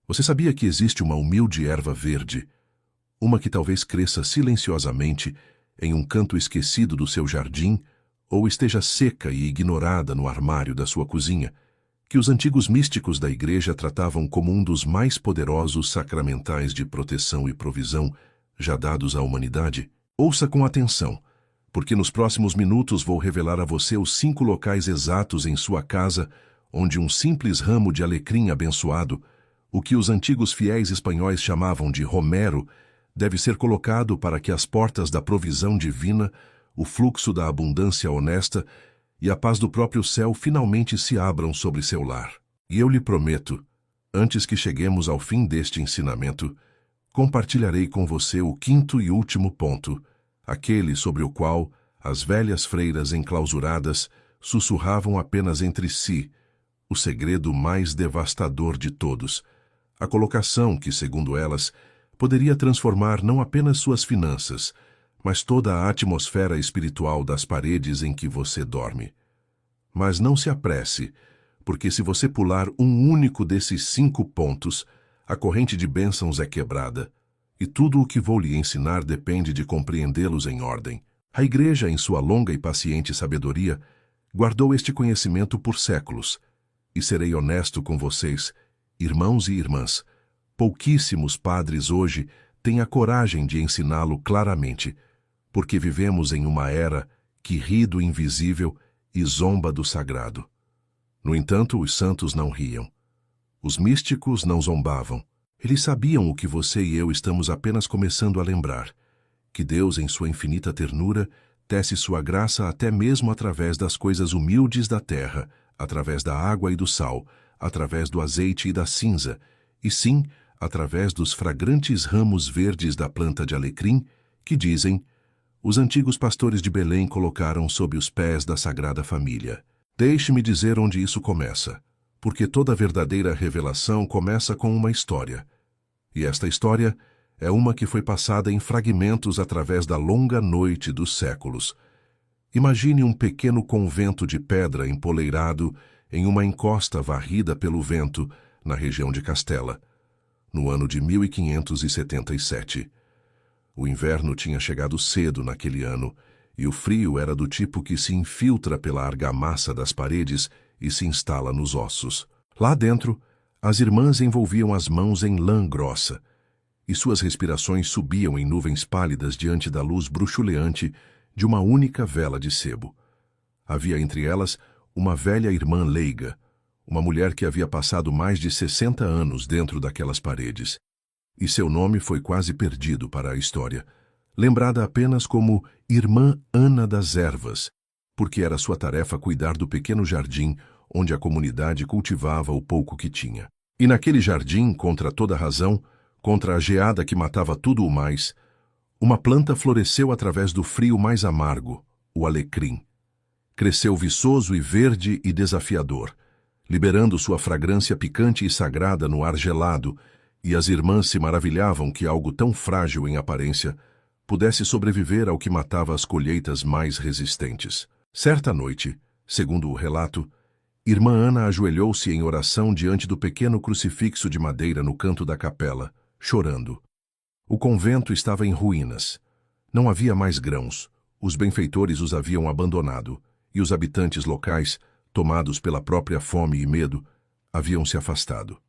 Você sabia que existe uma humilde erva verde, uma que talvez cresça silenciosamente em um canto esquecido do seu jardim ou esteja seca e ignorada no armário da sua cozinha, que os antigos místicos da igreja tratavam como um dos mais poderosos sacramentais de proteção e provisão já dados à humanidade? Ouça com atenção, porque nos próximos minutos vou revelar a você os 5 locais exatos em sua casa onde um simples ramo de alecrim abençoado, o que os antigos fiéis espanhóis chamavam de romero, deve ser colocado para que as portas da provisão divina, o fluxo da abundância honesta e a paz do próprio céu finalmente se abram sobre seu lar. E eu lhe prometo, antes que cheguemos ao fim deste ensinamento, compartilharei com você o 5º e último ponto, aquele sobre o qual as velhas freiras enclausuradas sussurravam apenas entre si, o segredo mais devastador de todos, a colocação que, segundo elas, poderia transformar não apenas suas finanças, mas toda a atmosfera espiritual das paredes em que você dorme. Mas não se apresse, porque se você pular um único desses 5 pontos, a corrente de bênçãos é quebrada, e tudo o que vou lhe ensinar depende de compreendê-los em ordem. A Igreja, em sua longa e paciente sabedoria, guardou este conhecimento por séculos, e serei honesto com vocês, irmãos e irmãs, pouquíssimos padres hoje têm a coragem de ensiná-lo claramente, porque vivemos em uma era que ri do invisível e zomba do sagrado. No entanto, os santos não riam. Os místicos não zombavam. Eles sabiam o que você e eu estamos apenas começando a lembrar, que Deus, em sua infinita ternura, tece sua graça até mesmo através das coisas humildes da terra, através da água e do sal, através do azeite e da cinza, e sim, através dos fragrantes ramos verdes da planta de alecrim, que dizem, os antigos pastores de Belém colocaram sob os pés da Sagrada Família. Deixe-me dizer onde isso começa, porque toda verdadeira revelação começa com uma história. E esta história é uma que foi passada em fragmentos através da longa noite dos séculos. Imagine um pequeno convento de pedra empoleirado em uma encosta varrida pelo vento na região de Castela, no ano de 1577. O inverno tinha chegado cedo naquele ano, e o frio era do tipo que se infiltra pela argamassa das paredes e se instala nos ossos. Lá dentro, as irmãs envolviam as mãos em lã grossa, e suas respirações subiam em nuvens pálidas diante da luz bruxuleante de uma única vela de sebo. Havia entre elas uma velha irmã leiga, uma mulher que havia passado mais de 60 anos dentro daquelas paredes, e seu nome foi quase perdido para a história, lembrada apenas como Irmã Ana das Ervas, porque era sua tarefa cuidar do pequeno jardim onde a comunidade cultivava o pouco que tinha. E naquele jardim, contra toda razão, contra a geada que matava tudo o mais, uma planta floresceu através do frio mais amargo, o alecrim. Cresceu viçoso e verde e desafiador, liberando sua fragrância picante e sagrada no ar gelado, e as irmãs se maravilhavam que algo tão frágil em aparência pudesse sobreviver ao que matava as colheitas mais resistentes. Certa noite, segundo o relato, Irmã Ana ajoelhou-se em oração diante do pequeno crucifixo de madeira no canto da capela, chorando. O convento estava em ruínas. Não havia mais grãos, os benfeitores os haviam abandonado, e os habitantes locais, tomados pela própria fome e medo, haviam se afastado.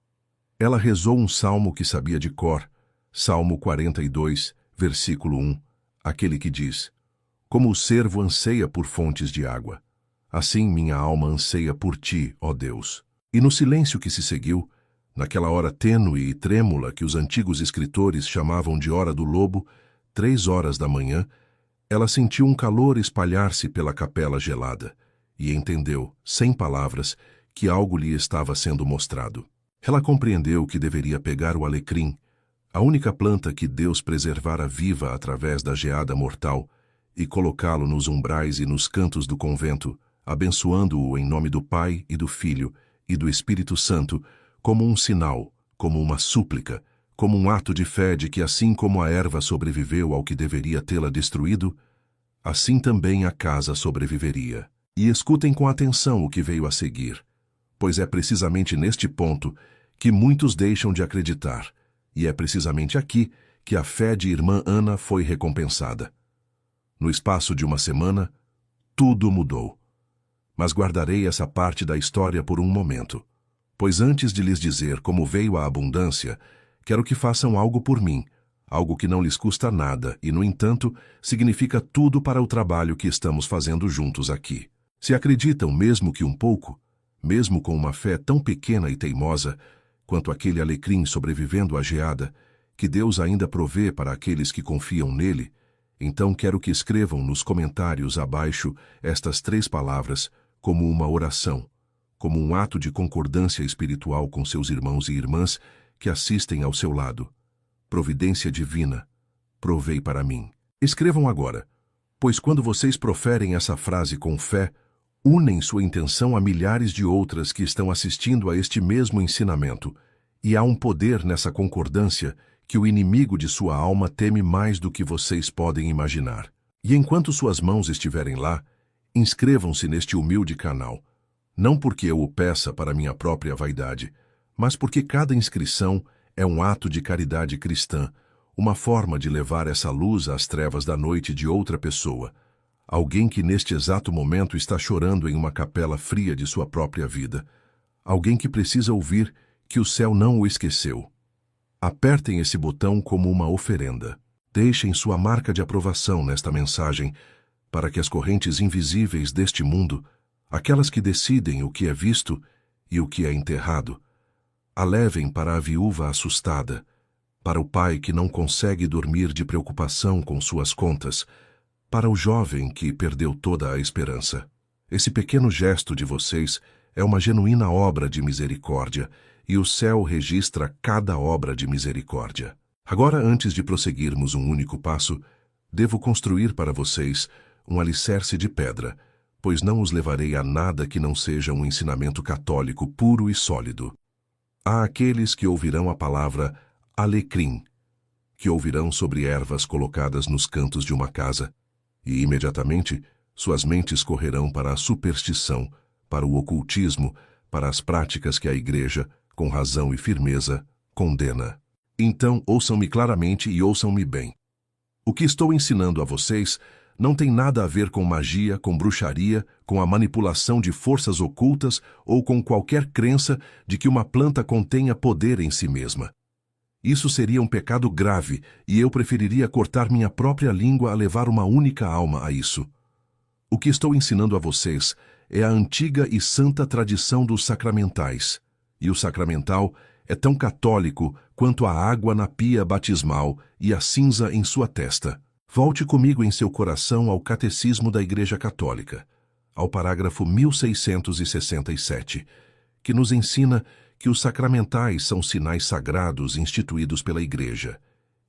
Ela rezou um salmo que sabia de cor, Salmo 42, versículo 1, aquele que diz, como o cervo anseia por fontes de água, assim minha alma anseia por ti, ó Deus. E no silêncio que se seguiu, naquela hora tênue e trêmula que os antigos escritores chamavam de hora do lobo, 3 horas da manhã, ela sentiu um calor espalhar-se pela capela gelada e entendeu, sem palavras, que algo lhe estava sendo mostrado. Ela compreendeu que deveria pegar o alecrim, a única planta que Deus preservara viva através da geada mortal, e colocá-lo nos umbrais e nos cantos do convento, abençoando-o em nome do Pai e do Filho e do Espírito Santo, como um sinal, como uma súplica, como um ato de fé de que assim como a erva sobreviveu ao que deveria tê-la destruído, assim também a casa sobreviveria. E escutem com atenção o que veio a seguir, pois é precisamente neste ponto que muitos deixam de acreditar, e é precisamente aqui que a fé de irmã Ana foi recompensada. No espaço de uma semana, tudo mudou. Mas guardarei essa parte da história por um momento, pois antes de lhes dizer como veio a abundância, quero que façam algo por mim, algo que não lhes custa nada e, no entanto, significa tudo para o trabalho que estamos fazendo juntos aqui. Se acreditam mesmo que um pouco, mesmo com uma fé tão pequena e teimosa, quanto aquele alecrim sobrevivendo à geada, que Deus ainda provê para aqueles que confiam nele, então quero que escrevam nos comentários abaixo estas 3 palavras como uma oração, como um ato de concordância espiritual com seus irmãos e irmãs que assistem ao seu lado. Providência divina, provei para mim. Escrevam agora, pois quando vocês proferem essa frase com fé, unem sua intenção a milhares de outras que estão assistindo a este mesmo ensinamento, e há um poder nessa concordância que o inimigo de sua alma teme mais do que vocês podem imaginar. E enquanto suas mãos estiverem lá, inscrevam-se neste humilde canal, não porque eu o peça para minha própria vaidade, mas porque cada inscrição é um ato de caridade cristã, uma forma de levar essa luz às trevas da noite de outra pessoa, alguém que neste exato momento está chorando em uma capela fria de sua própria vida, alguém que precisa ouvir que o céu não o esqueceu. Apertem esse botão como uma oferenda. Deixem sua marca de aprovação nesta mensagem para que as correntes invisíveis deste mundo, aquelas que decidem o que é visto e o que é enterrado, a levem para a viúva assustada, para o pai que não consegue dormir de preocupação com suas contas, para o jovem que perdeu toda a esperança. Esse pequeno gesto de vocês é uma genuína obra de misericórdia, e o céu registra cada obra de misericórdia. Agora, antes de prosseguirmos um único passo, devo construir para vocês um alicerce de pedra, pois não os levarei a nada que não seja um ensinamento católico puro e sólido. Há aqueles que ouvirão a palavra alecrim, que ouvirão sobre ervas colocadas nos cantos de uma casa, e imediatamente suas mentes correrão para a superstição, para o ocultismo, para as práticas que a Igreja, com razão e firmeza, condena. Então, ouçam-me claramente e ouçam-me bem. O que estou ensinando a vocês não tem nada a ver com magia, com bruxaria, com a manipulação de forças ocultas ou com qualquer crença de que uma planta contenha poder em si mesma. Isso seria um pecado grave e eu preferiria cortar minha própria língua a levar uma única alma a isso. O que estou ensinando a vocês é a antiga e santa tradição dos sacramentais. E o sacramental é tão católico quanto a água na pia batismal e a cinza em sua testa. Volte comigo em seu coração ao Catecismo da Igreja Católica, ao parágrafo 1667, que nos ensina que os sacramentais são sinais sagrados instituídos pela Igreja,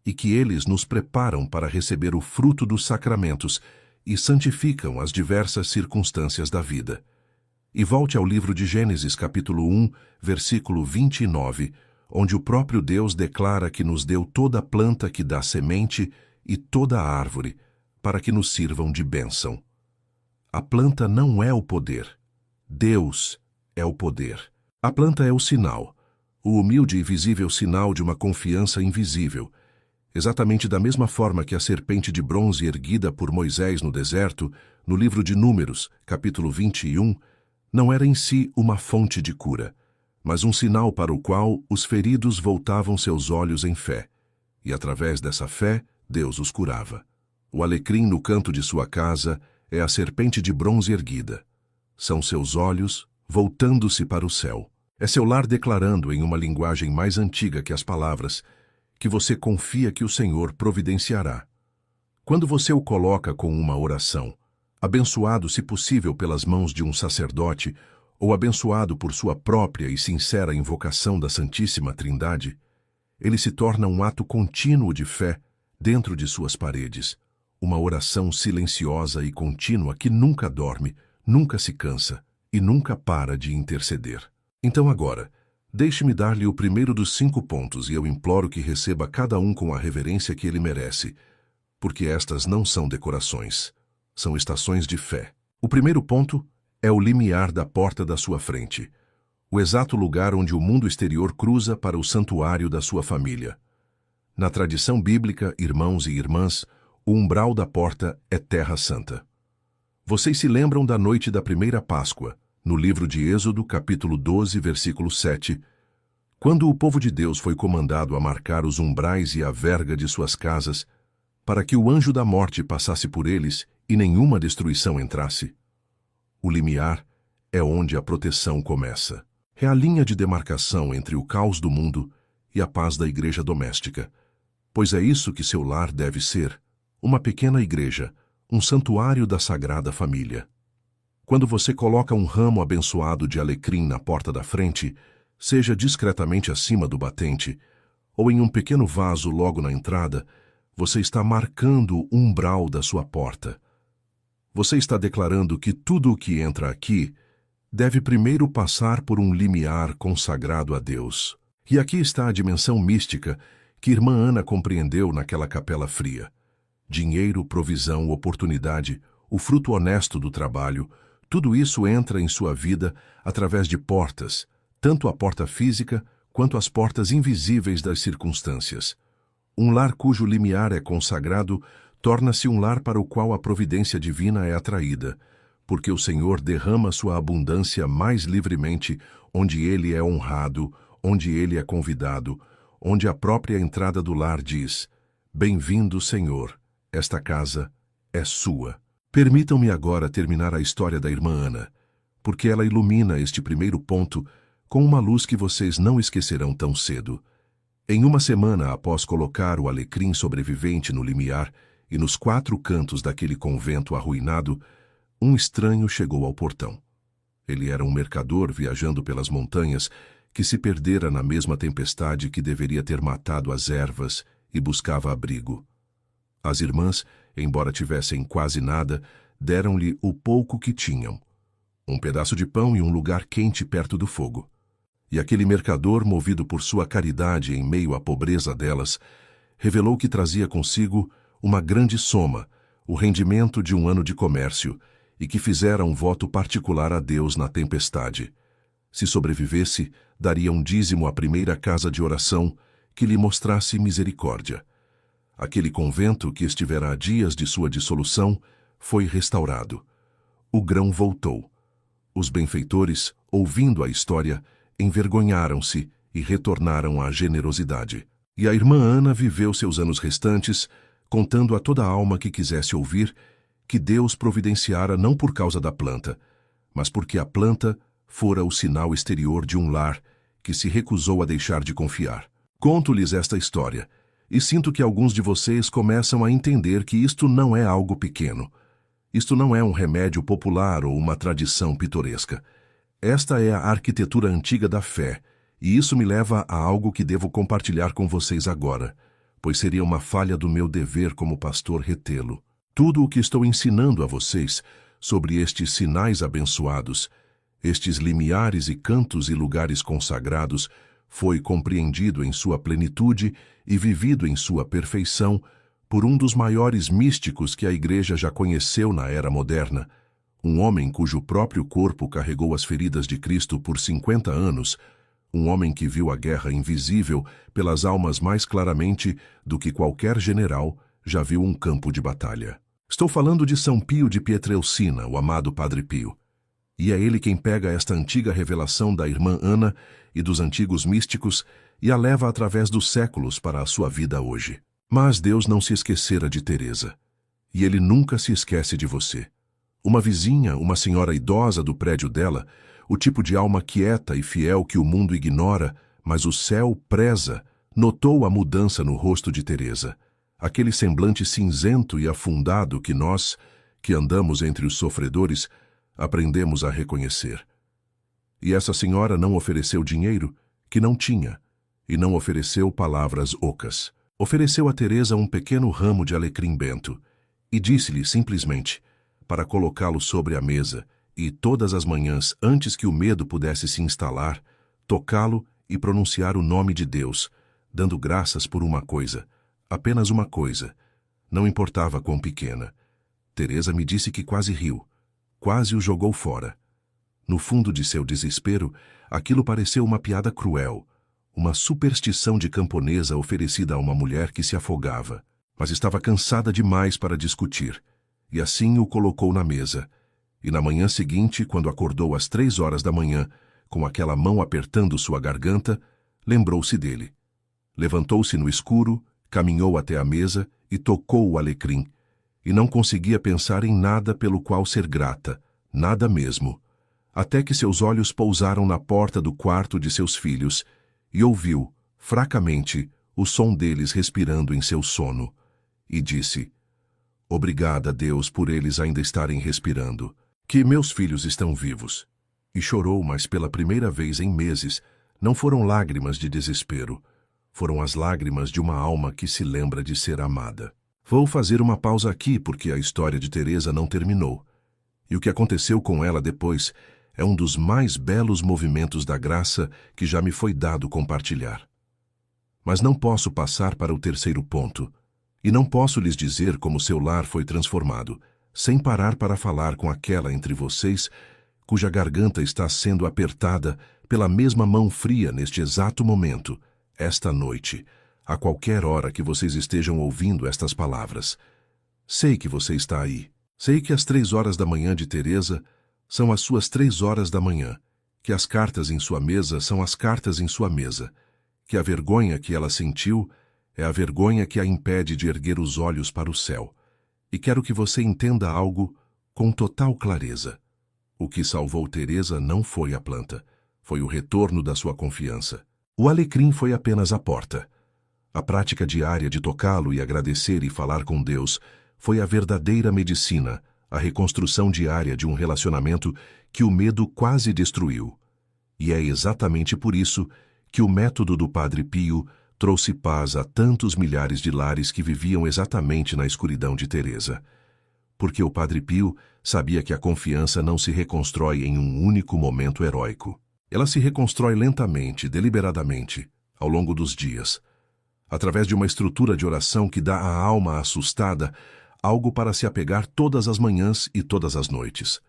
e que eles nos preparam para receber o fruto dos sacramentos e santificam as diversas circunstâncias da vida. E volte ao livro de Gênesis, capítulo 1, versículo 29, onde o próprio Deus declara que nos deu toda planta que dá semente e toda árvore, para que nos sirvam de bênção. A planta não é o poder. Deus é o poder. A planta é o sinal, o humilde e visível sinal de uma confiança invisível, exatamente da mesma forma que a serpente de bronze erguida por Moisés no deserto, no livro de Números, capítulo 21, não era em si uma fonte de cura, mas um sinal para o qual os feridos voltavam seus olhos em fé, e através dessa fé Deus os curava. O alecrim no canto de sua casa é a serpente de bronze erguida. São seus olhos voltando-se para o céu. É seu lar declarando em uma linguagem mais antiga que as palavras que você confia que o Senhor providenciará. Quando você o coloca com uma oração, abençoado se possível pelas mãos de um sacerdote ou abençoado por sua própria e sincera invocação da Santíssima Trindade, ele se torna um ato contínuo de fé dentro de suas paredes, uma oração silenciosa e contínua que nunca dorme, nunca se cansa e nunca para de interceder. Então agora, deixe-me dar-lhe o primeiro dos 5 pontos e eu imploro que receba cada um com a reverência que ele merece, porque estas não são decorações, são estações de fé. O primeiro ponto é o limiar da porta da sua frente, o exato lugar onde o mundo exterior cruza para o santuário da sua família. Na tradição bíblica, irmãos e irmãs, o umbral da porta é Terra Santa. Vocês se lembram da noite da primeira Páscoa, no livro de Êxodo, capítulo 12, versículo 7, quando o povo de Deus foi comandado a marcar os umbrais e a verga de suas casas, para que o anjo da morte passasse por eles e nenhuma destruição entrasse. O limiar é onde a proteção começa. É a linha de demarcação entre o caos do mundo e a paz da igreja doméstica, pois é isso que seu lar deve ser, uma pequena igreja, um santuário da Sagrada Família. Quando você coloca um ramo abençoado de alecrim na porta da frente, seja discretamente acima do batente, ou em um pequeno vaso logo na entrada, você está marcando o umbral da sua porta. Você está declarando que tudo o que entra aqui deve primeiro passar por um limiar consagrado a Deus. E aqui está a dimensão mística que irmã Ana compreendeu naquela capela fria. Dinheiro, provisão, oportunidade, o fruto honesto do trabalho, tudo isso entra em sua vida através de portas, tanto a porta física quanto as portas invisíveis das circunstâncias. Um lar cujo limiar é consagrado torna-se um lar para o qual a providência divina é atraída, porque o Senhor derrama sua abundância mais livremente onde ele é honrado, onde ele é convidado, onde a própria entrada do lar diz: Bem-vindo, Senhor, esta casa é sua. Permitam-me agora terminar a história da irmã Ana, porque ela ilumina este primeiro ponto com uma luz que vocês não esquecerão tão cedo. Em uma semana após colocar o alecrim sobrevivente no limiar e nos 4 cantos daquele convento arruinado, um estranho chegou ao portão. Ele era um mercador viajando pelas montanhas que se perdera na mesma tempestade que deveria ter matado as ervas e buscava abrigo. As irmãs, embora tivessem quase nada, deram-lhe o pouco que tinham, um pedaço de pão e um lugar quente perto do fogo. E aquele mercador, movido por sua caridade em meio à pobreza delas, revelou que trazia consigo uma grande soma, o rendimento de um ano de comércio, e que fizera um voto particular a Deus na tempestade. Se sobrevivesse, daria um dízimo à primeira casa de oração que lhe mostrasse misericórdia. Aquele convento, que estivera há dias de sua dissolução, foi restaurado. O grão voltou. Os benfeitores, ouvindo a história, envergonharam-se e retornaram à generosidade. E a irmã Ana viveu seus anos restantes, contando a toda alma que quisesse ouvir, que Deus providenciara não por causa da planta, mas porque a planta fora o sinal exterior de um lar que se recusou a deixar de confiar. Conto-lhes esta história, e sinto que alguns de vocês começam a entender que isto não é algo pequeno. Isto não é um remédio popular ou uma tradição pitoresca. Esta é a arquitetura antiga da fé, e isso me leva a algo que devo compartilhar com vocês agora, pois seria uma falha do meu dever como pastor retê-lo. Tudo o que estou ensinando a vocês sobre estes sinais abençoados, estes limiares e cantos e lugares consagrados, foi compreendido em sua plenitude e vivido em sua perfeição por um dos maiores místicos que a Igreja já conheceu na era moderna, um homem cujo próprio corpo carregou as feridas de Cristo por 50 anos, um homem que viu a guerra invisível pelas almas mais claramente do que qualquer general já viu um campo de batalha. Estou falando de São Pio de Pietrelcina, o amado Padre Pio. E é ele quem pega esta antiga revelação da irmã Ana e dos antigos místicos e a leva através dos séculos para a sua vida hoje. Mas Deus não se esquecera de Teresa. E ele nunca se esquece de você. Uma vizinha, uma senhora idosa do prédio dela, o tipo de alma quieta e fiel que o mundo ignora, mas o céu preza, notou a mudança no rosto de Teresa. Aquele semblante cinzento e afundado que nós, que andamos entre os sofredores, aprendemos a reconhecer. E essa senhora não ofereceu dinheiro, que não tinha, e não ofereceu palavras ocas. Ofereceu a Teresa um pequeno ramo de alecrim bento, e disse-lhe simplesmente, para colocá-lo sobre a mesa, e todas as manhãs, antes que o medo pudesse se instalar, tocá-lo e pronunciar o nome de Deus, dando graças por uma coisa, apenas uma coisa, não importava quão pequena. Teresa me disse que quase riu, quase o jogou fora. No fundo de seu desespero, aquilo pareceu uma piada cruel, uma superstição de camponesa oferecida a uma mulher que se afogava, mas estava cansada demais para discutir, e assim o colocou na mesa. E na manhã seguinte, quando acordou às 3 horas da manhã, com aquela mão apertando sua garganta, lembrou-se dele. Levantou-se no escuro, caminhou até a mesa e tocou o alecrim, e não conseguia pensar em nada pelo qual ser grata, nada mesmo, até que seus olhos pousaram na porta do quarto de seus filhos e ouviu, fracamente, o som deles respirando em seu sono, e disse: Obrigada, Deus, por eles ainda estarem respirando, que meus filhos estão vivos. E chorou, mas pela primeira vez em meses, não foram lágrimas de desespero, foram as lágrimas de uma alma que se lembra de ser amada. Vou fazer uma pausa aqui porque a história de Teresa não terminou. E o que aconteceu com ela depois é um dos mais belos movimentos da graça que já me foi dado compartilhar. Mas não posso passar para o terceiro ponto, e não posso lhes dizer como seu lar foi transformado, sem parar para falar com aquela entre vocês cuja garganta está sendo apertada pela mesma mão fria neste exato momento, esta noite, a qualquer hora que vocês estejam ouvindo estas palavras. Sei que você está aí. Sei que as 3 horas da manhã de Teresa são as suas 3 horas da manhã, que as cartas em sua mesa são as cartas em sua mesa, que a vergonha que ela sentiu é a vergonha que a impede de erguer os olhos para o céu. E quero que você entenda algo com total clareza. O que salvou Teresa não foi a planta, foi o retorno da sua confiança. O alecrim foi apenas a porta. A prática diária de tocá-lo e agradecer e falar com Deus foi a verdadeira medicina, a reconstrução diária de um relacionamento que o medo quase destruiu. E é exatamente por isso que o método do Padre Pio trouxe paz a tantos milhares de lares que viviam exatamente na escuridão de Teresa. Porque o Padre Pio sabia que a confiança não se reconstrói em um único momento heróico. Ela se reconstrói lentamente, deliberadamente, ao longo dos dias, através de uma estrutura de oração que dá à alma assustada algo para se apegar todas as manhãs e todas as noites.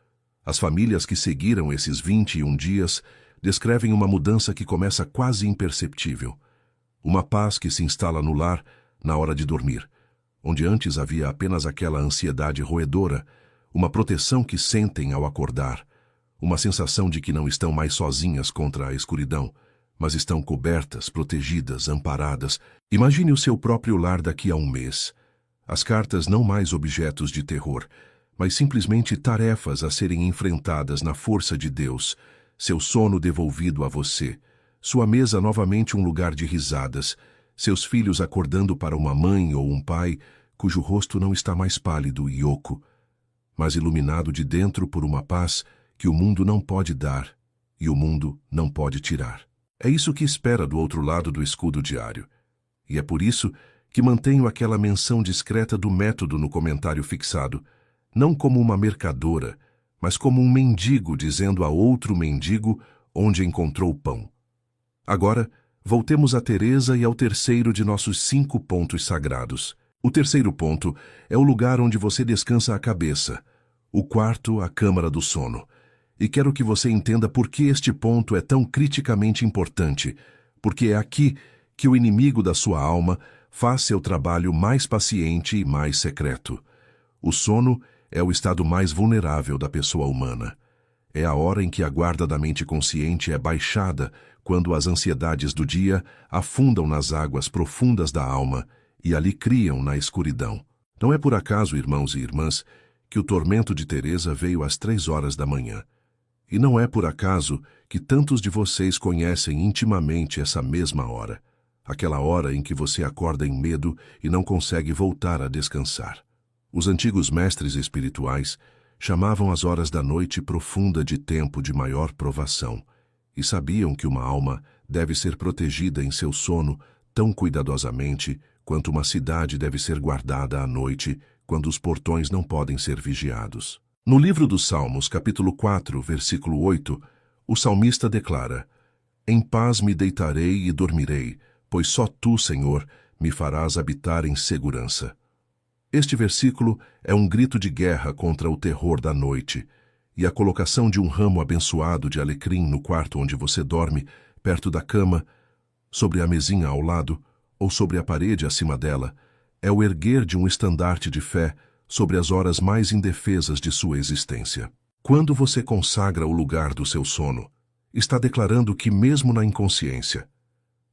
As famílias que seguiram esses 21 dias descrevem uma mudança que começa quase imperceptível. Uma paz que se instala no lar na hora de dormir, onde antes havia apenas aquela ansiedade roedora, uma proteção que sentem ao acordar, uma sensação de que não estão mais sozinhas contra a escuridão, mas estão cobertas, protegidas, amparadas. Imagine o seu próprio lar daqui a um mês. As cartas não mais objetos de terror, mas simplesmente tarefas a serem enfrentadas na força de Deus, seu sono devolvido a você, sua mesa novamente um lugar de risadas, seus filhos acordando para uma mãe ou um pai cujo rosto não está mais pálido e oco, mas iluminado de dentro por uma paz que o mundo não pode dar e o mundo não pode tirar. É isso que espera do outro lado do escudo diário. E é por isso que mantenho aquela menção discreta do método no comentário fixado, não como uma mercadora, mas como um mendigo dizendo a outro mendigo onde encontrou pão. Agora, voltemos a Teresa e ao terceiro de nossos 5 pontos sagrados. O terceiro ponto é o lugar onde você descansa a cabeça, o quarto, a câmara do sono. E quero que você entenda por que este ponto é tão criticamente importante, porque é aqui que o inimigo da sua alma faz seu trabalho mais paciente e mais secreto. O sono é o estado mais vulnerável da pessoa humana. É a hora em que a guarda da mente consciente é baixada quando as ansiedades do dia afundam nas águas profundas da alma e ali criam na escuridão. Não é por acaso, irmãos e irmãs, que o tormento de Teresa veio às 3 horas da manhã. E não é por acaso que tantos de vocês conhecem intimamente essa mesma hora, aquela hora em que você acorda em medo e não consegue voltar a descansar. Os antigos mestres espirituais chamavam as horas da noite profunda de tempo de maior provação, e sabiam que uma alma deve ser protegida em seu sono tão cuidadosamente quanto uma cidade deve ser guardada à noite quando os portões não podem ser vigiados. No livro dos Salmos, capítulo 4, versículo 8, o salmista declara: Em paz me deitarei e dormirei, pois só tu, Senhor, me farás habitar em segurança. Este versículo é um grito de guerra contra o terror da noite, e a colocação de um ramo abençoado de alecrim no quarto onde você dorme, perto da cama, sobre a mesinha ao lado ou sobre a parede acima dela, é o erguer de um estandarte de fé sobre as horas mais indefesas de sua existência. Quando você consagra o lugar do seu sono, está declarando que mesmo na inconsciência,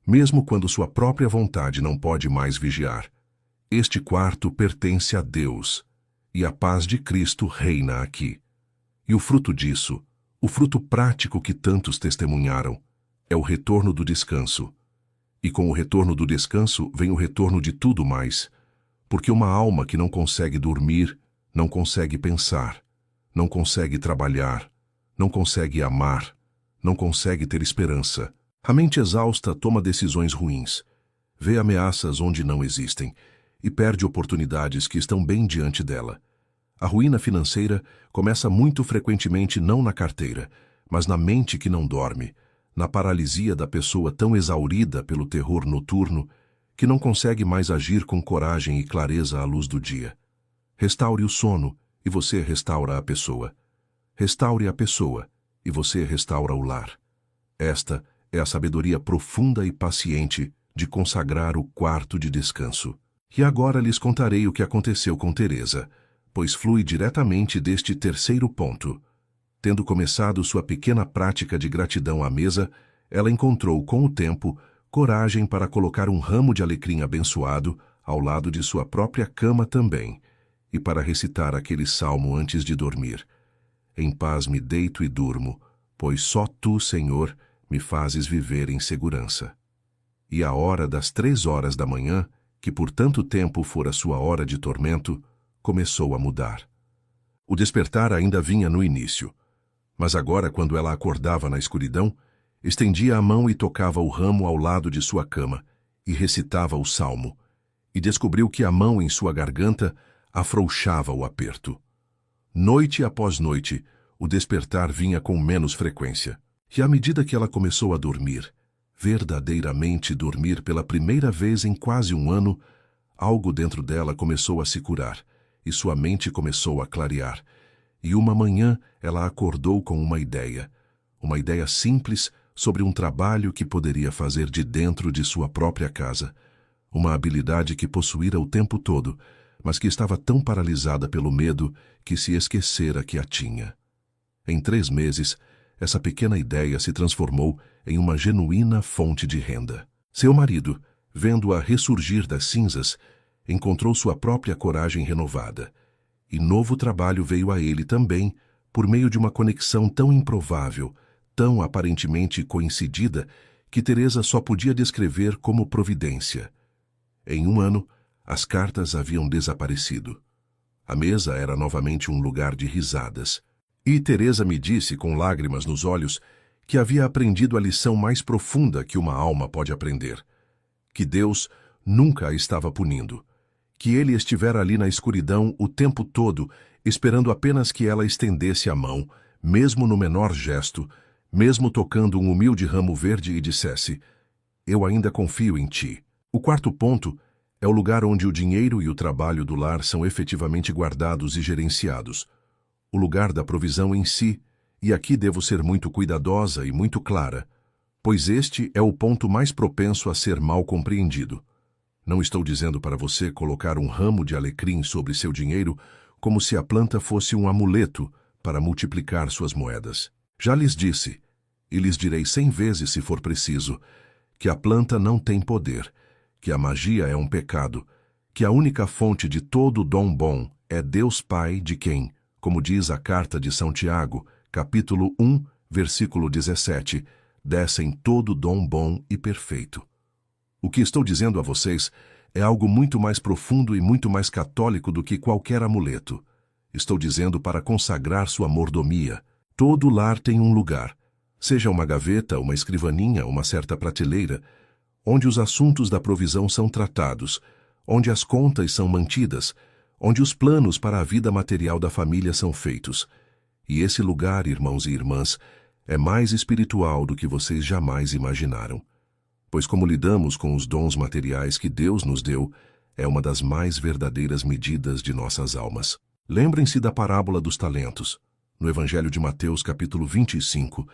mesmo quando sua própria vontade não pode mais vigiar, este quarto pertence a Deus, e a paz de Cristo reina aqui. E o fruto disso, o fruto prático que tantos testemunharam, é o retorno do descanso. E com o retorno do descanso vem o retorno de tudo mais, porque uma alma que não consegue dormir, não consegue pensar, não consegue trabalhar, não consegue amar, não consegue ter esperança. A mente exausta toma decisões ruins, vê ameaças onde não existem e perde oportunidades que estão bem diante dela. A ruína financeira começa muito frequentemente não na carteira, mas na mente que não dorme, na paralisia da pessoa tão exaurida pelo terror noturno que não consegue mais agir com coragem e clareza à luz do dia. Restaure o sono e você restaura a pessoa. Restaure a pessoa e você restaura o lar. Esta é a sabedoria profunda e paciente de consagrar o quarto de descanso. E agora lhes contarei o que aconteceu com Teresa, pois flui diretamente deste terceiro ponto. Tendo começado sua pequena prática de gratidão à mesa, ela encontrou, com o tempo, coragem para colocar um ramo de alecrim abençoado ao lado de sua própria cama também, e para recitar aquele salmo antes de dormir. Em paz me deito e durmo, pois só tu, Senhor, me fazes viver em segurança. E a hora das 3 horas da manhã, que por tanto tempo fora sua hora de tormento, começou a mudar. O despertar ainda vinha no início, mas agora, quando ela acordava na escuridão, estendia a mão e tocava o ramo ao lado de sua cama, e recitava o salmo, e descobriu que a mão em sua garganta afrouxava o aperto. Noite após noite, o despertar vinha com menos frequência, e à medida que ela começou a dormir, verdadeiramente dormir pela primeira vez em quase um ano, algo dentro dela começou a se curar, e sua mente começou a clarear. E uma manhã ela acordou com uma ideia simples sobre um trabalho que poderia fazer de dentro de sua própria casa, uma habilidade que possuíra o tempo todo, mas que estava tão paralisada pelo medo que se esquecera que a tinha. Em 3 meses, essa pequena ideia se transformou em uma genuína fonte de renda. Seu marido, vendo-a ressurgir das cinzas, encontrou sua própria coragem renovada, e novo trabalho veio a ele também, por meio de uma conexão tão improvável, tão aparentemente coincidida, que Teresa só podia descrever como providência. Em um ano, as cartas haviam desaparecido. A mesa era novamente um lugar de risadas. E Teresa me disse, com lágrimas nos olhos, que havia aprendido a lição mais profunda que uma alma pode aprender. Que Deus nunca a estava punindo. Que ele estivera ali na escuridão o tempo todo, esperando apenas que ela estendesse a mão, mesmo no menor gesto, mesmo tocando um humilde ramo verde e dissesse: eu ainda confio em ti. O quarto ponto é o lugar onde o dinheiro e o trabalho do lar são efetivamente guardados e gerenciados. O lugar da provisão em si, e aqui devo ser muito cuidadosa e muito clara, pois este é o ponto mais propenso a ser mal compreendido. Não estou dizendo para você colocar um ramo de alecrim sobre seu dinheiro como se a planta fosse um amuleto para multiplicar suas moedas. Já lhes disse, e lhes direi 100 vezes se for preciso, que a planta não tem poder, que a magia é um pecado, que a única fonte de todo dom bom é Deus Pai, de quem, como diz a carta de São Tiago, capítulo 1, versículo 17, descem todo dom bom e perfeito. O que estou dizendo a vocês é algo muito mais profundo e muito mais católico do que qualquer amuleto. Estou dizendo para consagrar sua mordomia. Todo lar tem um lugar, seja uma gaveta, uma escrivaninha, uma certa prateleira, onde os assuntos da provisão são tratados, onde as contas são mantidas, onde os planos para a vida material da família são feitos. E esse lugar, irmãos e irmãs, é mais espiritual do que vocês jamais imaginaram. Pois como lidamos com os dons materiais que Deus nos deu, é uma das mais verdadeiras medidas de nossas almas. Lembrem-se da parábola dos talentos. no Evangelho de Mateus, capítulo 25,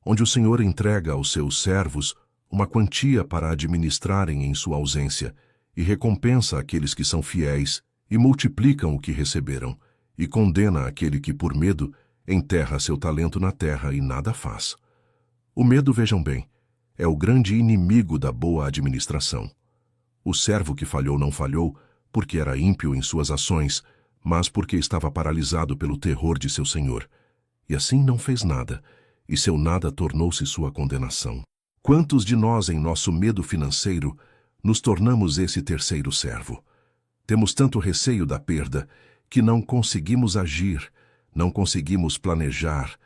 onde o Senhor entrega aos seus servos uma quantia para administrarem em sua ausência e recompensa aqueles que são fiéis e multiplicam o que receberam, e condena aquele que, por medo, enterra seu talento na terra e nada faz. O medo, vejam bem, é o grande inimigo da boa administração. O servo que falhou não falhou porque era ímpio em suas ações, mas porque estava paralisado pelo terror de seu senhor. E assim não fez nada, e seu nada tornou-se sua condenação. Quantos de nós, em nosso medo financeiro, nos tornamos esse terceiro servo? Temos tanto receio da perda que não conseguimos agir, não conseguimos planejar,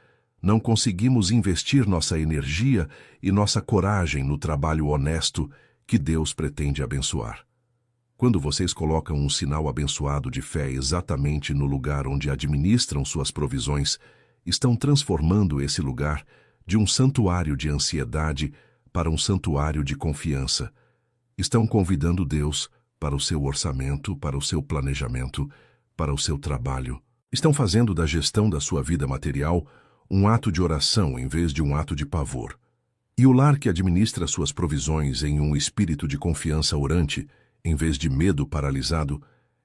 não conseguimos investir nossa energia e nossa coragem no trabalho honesto que Deus pretende abençoar. Quando vocês colocam um sinal abençoado de fé exatamente no lugar onde administram suas provisões, estão transformando esse lugar de um santuário de ansiedade para um santuário de confiança. Estão convidando Deus para o seu orçamento, para o seu planejamento, para o seu trabalho. Estão fazendo da gestão da sua vida material um ato de oração em vez de um ato de pavor. E o lar que administra suas provisões em um espírito de confiança orante, em vez de medo paralisado,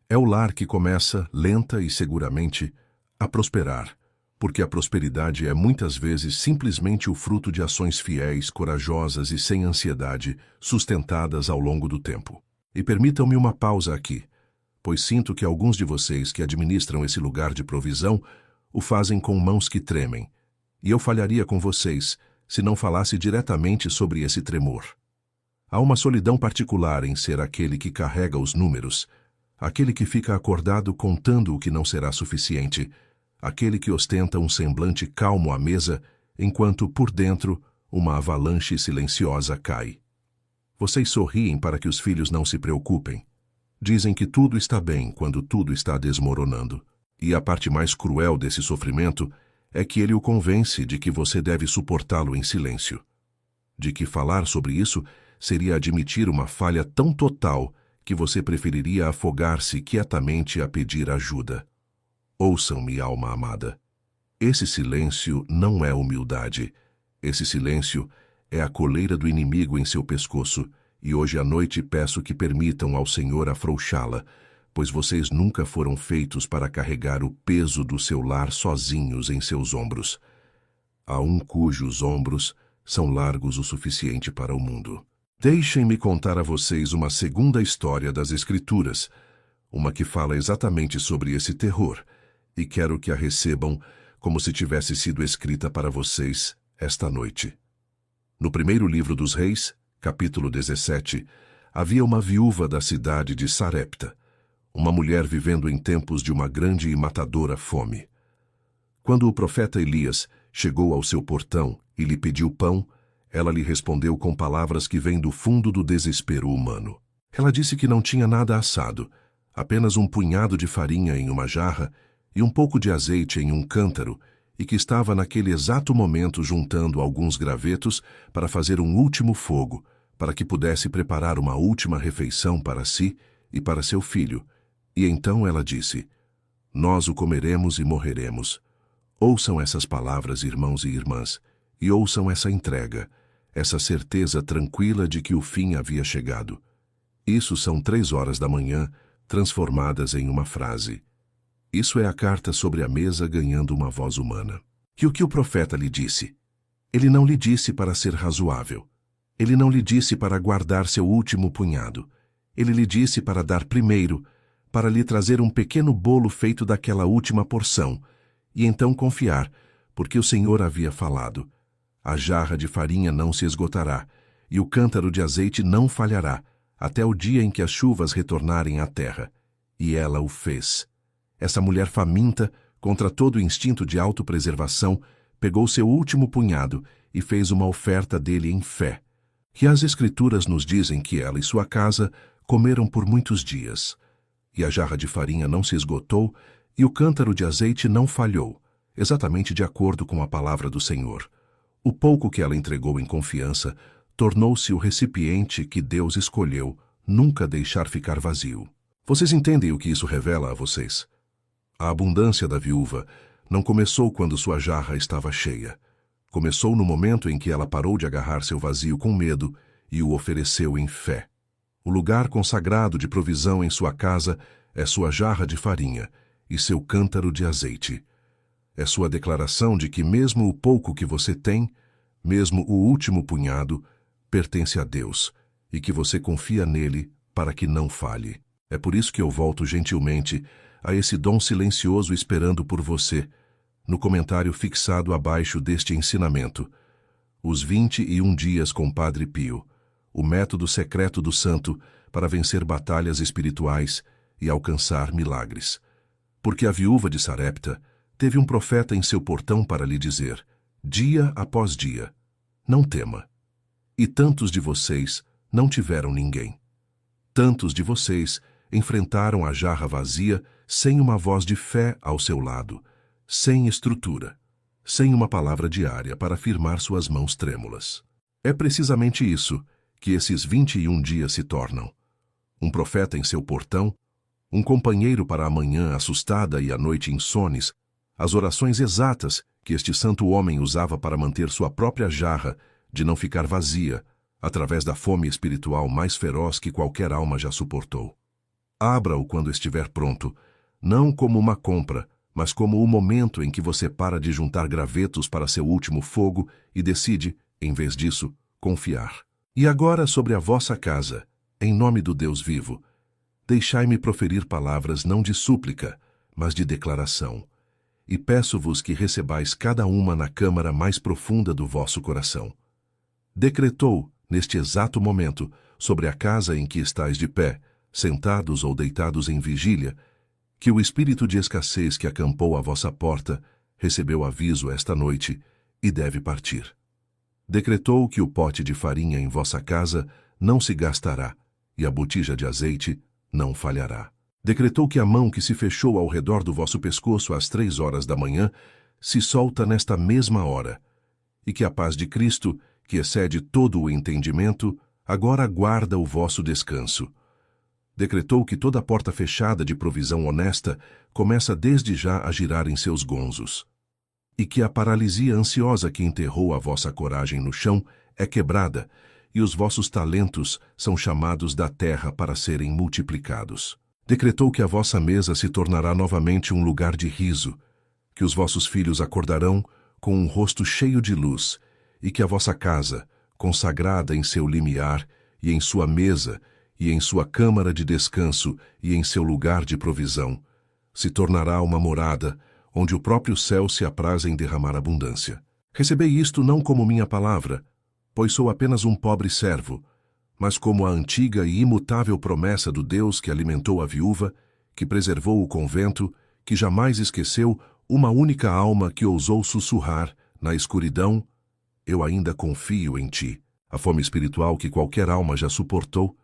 é o lar que começa, lenta e seguramente, a prosperar, porque a prosperidade é muitas vezes simplesmente o fruto de ações fiéis, corajosas e sem ansiedade, sustentadas ao longo do tempo. E permitam-me uma pausa aqui, pois sinto que alguns de vocês que administram esse lugar de provisão o fazem com mãos que tremem, e eu falharia com vocês se não falasse diretamente sobre esse tremor. Há uma solidão particular em ser aquele que carrega os números, aquele que fica acordado contando o que não será suficiente, aquele que ostenta um semblante calmo à mesa, enquanto por dentro uma avalanche silenciosa cai. Vocês sorriem para que os filhos não se preocupem. Dizem que tudo está bem quando tudo está desmoronando. E a parte mais cruel desse sofrimento é que ele o convence de que você deve suportá-lo em silêncio. De que falar sobre isso seria admitir uma falha tão total que você preferiria afogar-se quietamente a pedir ajuda. Ouçam-me, alma amada. Esse silêncio não é humildade. Esse silêncio é a coleira do inimigo em seu pescoço, e hoje à noite peço que permitam ao Senhor afrouxá-la, pois vocês nunca foram feitos para carregar o peso do seu lar sozinhos em seus ombros. Há um cujos ombros são largos o suficiente para o mundo. Deixem-me contar a vocês uma segunda história das Escrituras, uma que fala exatamente sobre esse terror, e quero que a recebam como se tivesse sido escrita para vocês esta noite. No primeiro livro dos Reis, capítulo 17, havia uma viúva da cidade de Sarepta, uma mulher vivendo em tempos de uma grande e matadora fome. Quando o profeta Elias chegou ao seu portão e lhe pediu pão, ela lhe respondeu com palavras que vêm do fundo do desespero humano. Ela disse que não tinha nada assado, apenas um punhado de farinha em uma jarra e um pouco de azeite em um cântaro, e que estava naquele exato momento juntando alguns gravetos para fazer um último fogo, para que pudesse preparar uma última refeição para si e para seu filho. E então ela disse: "Nós o comeremos e morreremos." Ouçam essas palavras, irmãos e irmãs, e ouçam essa entrega, essa certeza tranquila de que o fim havia chegado. Isso são 3 horas da manhã, transformadas em uma frase. Isso é a carta sobre a mesa ganhando uma voz humana. E o que o profeta lhe disse? Ele não lhe disse para ser razoável. Ele não lhe disse para guardar seu último punhado. Ele lhe disse para dar primeiro, para lhe trazer um pequeno bolo feito daquela última porção, e então confiar, porque o Senhor havia falado. A jarra de farinha não se esgotará, e o cântaro de azeite não falhará, até o dia em que as chuvas retornarem à terra. E ela o fez. Essa mulher faminta, contra todo o instinto de autopreservação, pegou seu último punhado e fez uma oferta dele em fé. E as Escrituras nos dizem que ela e sua casa comeram por muitos dias. E a jarra de farinha não se esgotou, e o cântaro de azeite não falhou, exatamente de acordo com a palavra do Senhor. O pouco que ela entregou em confiança tornou-se o recipiente que Deus escolheu nunca deixar ficar vazio. Vocês entendem o que isso revela a vocês? A abundância da viúva não começou quando sua jarra estava cheia. Começou no momento em que ela parou de agarrar seu vazio com medo e o ofereceu em fé. O lugar consagrado de provisão em sua casa é sua jarra de farinha e seu cântaro de azeite. É sua declaração de que mesmo o pouco que você tem, mesmo o último punhado, pertence a Deus e que você confia nele para que não falhe. É por isso que eu volto gentilmente a esse dom silencioso esperando por você, no comentário fixado abaixo deste ensinamento. Os 21 dias com Padre Pio, o método secreto do santo para vencer batalhas espirituais e alcançar milagres. Porque a viúva de Sarepta teve um profeta em seu portão para lhe dizer, dia após dia, não tema. E tantos de vocês não tiveram ninguém. Tantos de vocês enfrentaram a jarra vazia sem uma voz de fé ao seu lado, sem estrutura, sem uma palavra diária para firmar suas mãos trêmulas. É precisamente isso que esses 21 dias se tornam. Um profeta em seu portão, um companheiro para a manhã assustada e a noite insones, as orações exatas que este santo homem usava para manter sua própria jarra de não ficar vazia, através da fome espiritual mais feroz que qualquer alma já suportou. Abra-o quando estiver pronto, não como uma compra, mas como o momento em que você para de juntar gravetos para seu último fogo e decide, em vez disso, confiar. E agora sobre a vossa casa, em nome do Deus vivo, deixai-me proferir palavras não de súplica, mas de declaração, e peço-vos que recebais cada uma na câmara mais profunda do vosso coração. Decretou, neste exato momento, sobre a casa em que estáis de pé, sentados ou deitados em vigília, que o espírito de escassez que acampou à vossa porta recebeu aviso esta noite e deve partir. Decretou que o pote de farinha em vossa casa não se gastará e a botija de azeite não falhará. Decretou que a mão que se fechou ao redor do vosso pescoço às 3 horas da manhã se solta nesta mesma hora e que a paz de Cristo, que excede todo o entendimento, agora guarda o vosso descanso. Decretou que toda porta fechada de provisão honesta começa desde já a girar em seus gonzos, e que a paralisia ansiosa que enterrou a vossa coragem no chão é quebrada, e os vossos talentos são chamados da terra para serem multiplicados. Decretou que a vossa mesa se tornará novamente um lugar de riso, que os vossos filhos acordarão com um rosto cheio de luz, e que a vossa casa, consagrada em seu limiar e em sua mesa, e em sua câmara de descanso e em seu lugar de provisão, se tornará uma morada, onde o próprio céu se apraz em derramar abundância. Recebei isto não como minha palavra, pois sou apenas um pobre servo, mas como a antiga e imutável promessa do Deus que alimentou a viúva, que preservou o convento, que jamais esqueceu uma única alma que ousou sussurrar, na escuridão, eu ainda confio em ti. A fome espiritual que qualquer alma já suportou,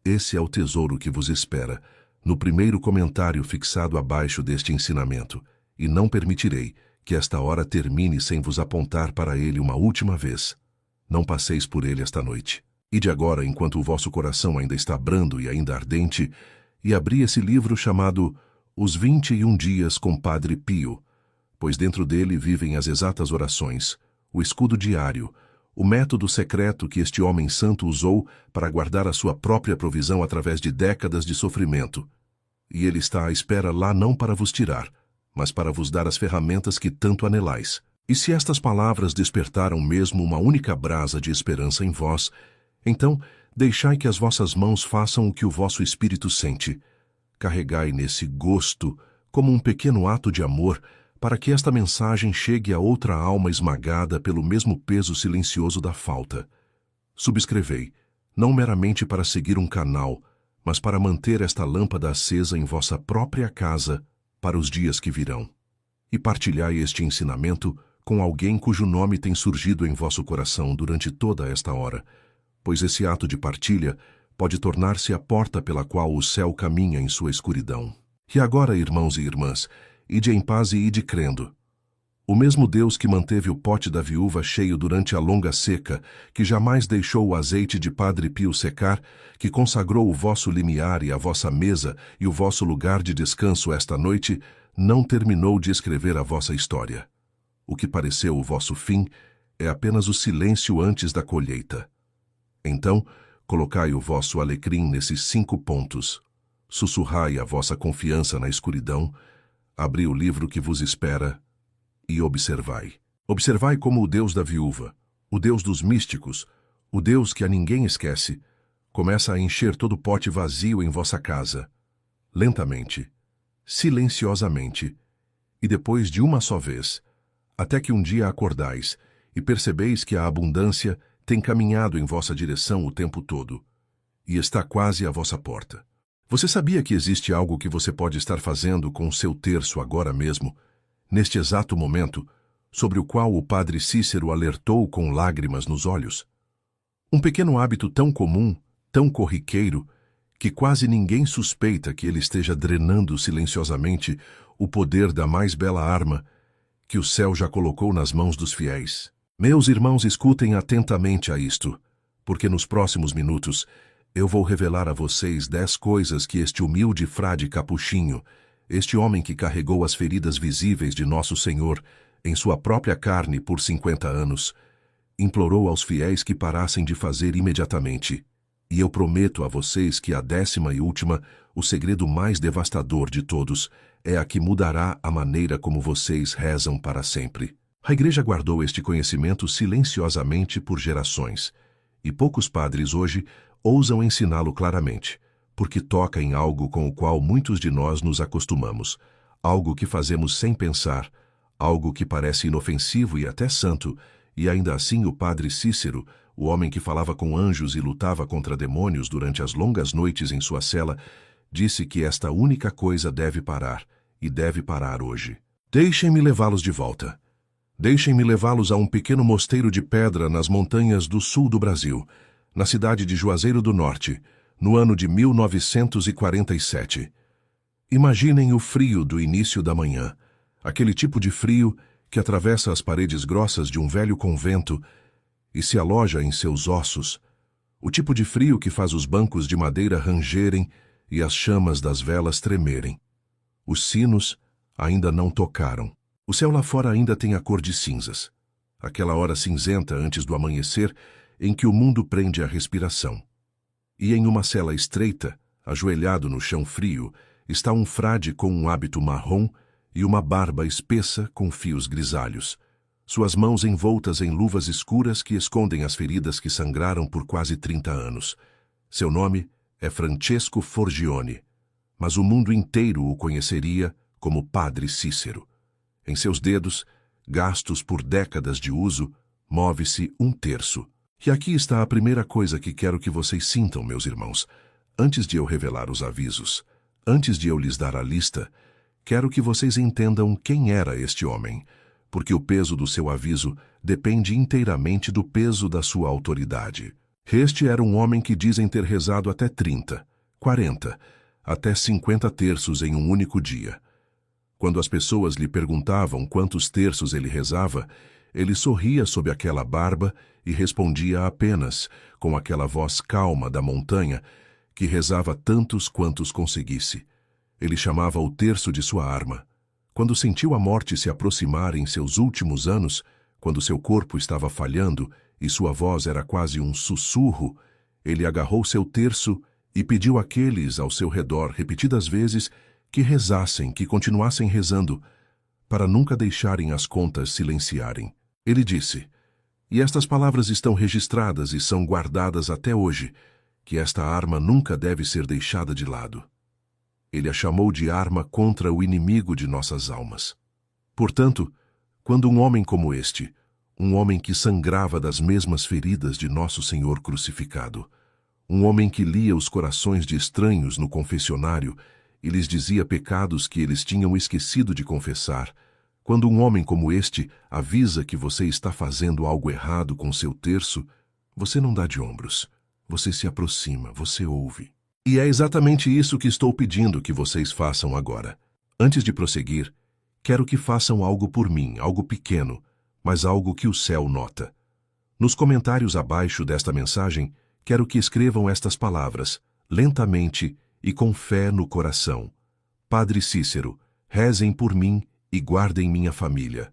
esse é o tesouro que vos espera, no primeiro comentário fixado abaixo deste ensinamento, e não permitirei que esta hora termine sem vos apontar para ele uma última vez. Não passeis por ele esta noite. Ide agora, enquanto o vosso coração ainda está brando e ainda ardente, e abri esse livro chamado Os 21 Dias com Padre Pio, pois dentro dele vivem as exatas orações, o escudo diário, o método secreto que este homem santo usou para guardar a sua própria provisão através de décadas de sofrimento. E ele está à espera lá não para vos tirar, mas para vos dar as ferramentas que tanto anelais. E se estas palavras despertaram mesmo uma única brasa de esperança em vós, então deixai que as vossas mãos façam o que o vosso espírito sente. Carregai nesse gosto como um pequeno ato de amor, para que esta mensagem chegue a outra alma esmagada pelo mesmo peso silencioso da falta. Subscrevei, não meramente para seguir um canal, mas para manter esta lâmpada acesa em vossa própria casa para os dias que virão. E partilhai este ensinamento com alguém cujo nome tem surgido em vosso coração durante toda esta hora, pois esse ato de partilha pode tornar-se a porta pela qual o céu caminha em sua escuridão. E agora, irmãos e irmãs, ide em paz e ide crendo. O mesmo Deus que manteve o pote da viúva cheio durante a longa seca, que jamais deixou o azeite de Padre Pio secar, que consagrou o vosso limiar e a vossa mesa e o vosso lugar de descanso esta noite, não terminou de escrever a vossa história. O que pareceu o vosso fim é apenas o silêncio antes da colheita. Então, colocai o vosso alecrim nesses 5 pontos. Sussurrai a vossa confiança na escuridão, abri o livro que vos espera e observai. Observai como o Deus da viúva, o Deus dos místicos, o Deus que a ninguém esquece, começa a encher todo o pote vazio em vossa casa, lentamente, silenciosamente, e depois de uma só vez, até que um dia acordais e percebeis que a abundância tem caminhado em vossa direção o tempo todo, e está quase à vossa porta. Você sabia que existe algo que você pode estar fazendo com o seu terço agora mesmo, neste exato momento, sobre o qual o padre Cícero alertou com lágrimas nos olhos? Um pequeno hábito tão comum, tão corriqueiro, que quase ninguém suspeita que ele esteja drenando silenciosamente o poder da mais bela arma que o céu já colocou nas mãos dos fiéis. Meus irmãos, escutem atentamente a isto, porque nos próximos minutos eu vou revelar a vocês 10 coisas que este humilde frade capuchinho, este homem que carregou as feridas visíveis de Nosso Senhor em sua própria carne por 50 anos, implorou aos fiéis que parassem de fazer imediatamente. E eu prometo a vocês que a 10ª e última, o segredo mais devastador de todos, é a que mudará a maneira como vocês rezam para sempre. A Igreja guardou este conhecimento silenciosamente por gerações, e poucos padres hoje ousam ensiná-lo claramente, porque toca em algo com o qual muitos de nós nos acostumamos, algo que fazemos sem pensar, algo que parece inofensivo e até santo, e ainda assim o padre Cícero, o homem que falava com anjos e lutava contra demônios durante as longas noites em sua cela, disse que esta única coisa deve parar, e deve parar hoje. Deixem-me levá-los de volta. Deixem-me levá-los a um pequeno mosteiro de pedra nas montanhas do sul do Brasil, na cidade de Juazeiro do Norte, no ano de 1947. Imaginem o frio do início da manhã, aquele tipo de frio que atravessa as paredes grossas de um velho convento e se aloja em seus ossos, o tipo de frio que faz os bancos de madeira rangerem e as chamas das velas tremerem. Os sinos ainda não tocaram. O céu lá fora ainda tem a cor de cinzas, aquela hora cinzenta antes do amanhecer em que o mundo prende a respiração. E em uma cela estreita, ajoelhado no chão frio, está um frade com um hábito marrom e uma barba espessa com fios grisalhos, suas mãos envoltas em luvas escuras que escondem as feridas que sangraram por quase 30 anos. Seu nome é Francesco Forgione, mas o mundo inteiro o conheceria como Padre Cícero. Em seus dedos, gastos por décadas de uso, move-se um terço. E aqui está a primeira coisa que quero que vocês sintam, meus irmãos. Antes de eu revelar os avisos, antes de eu lhes dar a lista, quero que vocês entendam quem era este homem, porque o peso do seu aviso depende inteiramente do peso da sua autoridade. Este era um homem que dizem ter rezado até 30, 40, até 50 terços em um único dia. Quando as pessoas lhe perguntavam quantos terços ele rezava, ele sorria sob aquela barba e respondia apenas, com aquela voz calma da montanha, que rezava tantos quantos conseguisse. Ele chamava o terço de sua arma. Quando sentiu a morte se aproximar em seus últimos anos, quando seu corpo estava falhando e sua voz era quase um sussurro, ele agarrou seu terço e pediu àqueles ao seu redor repetidas vezes que rezassem, que continuassem rezando, para nunca deixarem as contas silenciarem. Ele disse, e estas palavras estão registradas e são guardadas até hoje, que esta arma nunca deve ser deixada de lado. Ele a chamou de arma contra o inimigo de nossas almas. Portanto, quando um homem como este, um homem que sangrava das mesmas feridas de Nosso Senhor crucificado, um homem que lia os corações de estranhos no confessionário e lhes dizia pecados que eles tinham esquecido de confessar, quando um homem como este avisa que você está fazendo algo errado com seu terço, você não dá de ombros. Você se aproxima, você ouve. E é exatamente isso que estou pedindo que vocês façam agora. Antes de prosseguir, quero que façam algo por mim, algo pequeno, mas algo que o céu nota. Nos comentários abaixo desta mensagem, quero que escrevam estas palavras, lentamente e com fé no coração. Padre Cícero, Rezem por mim e guardem minha família.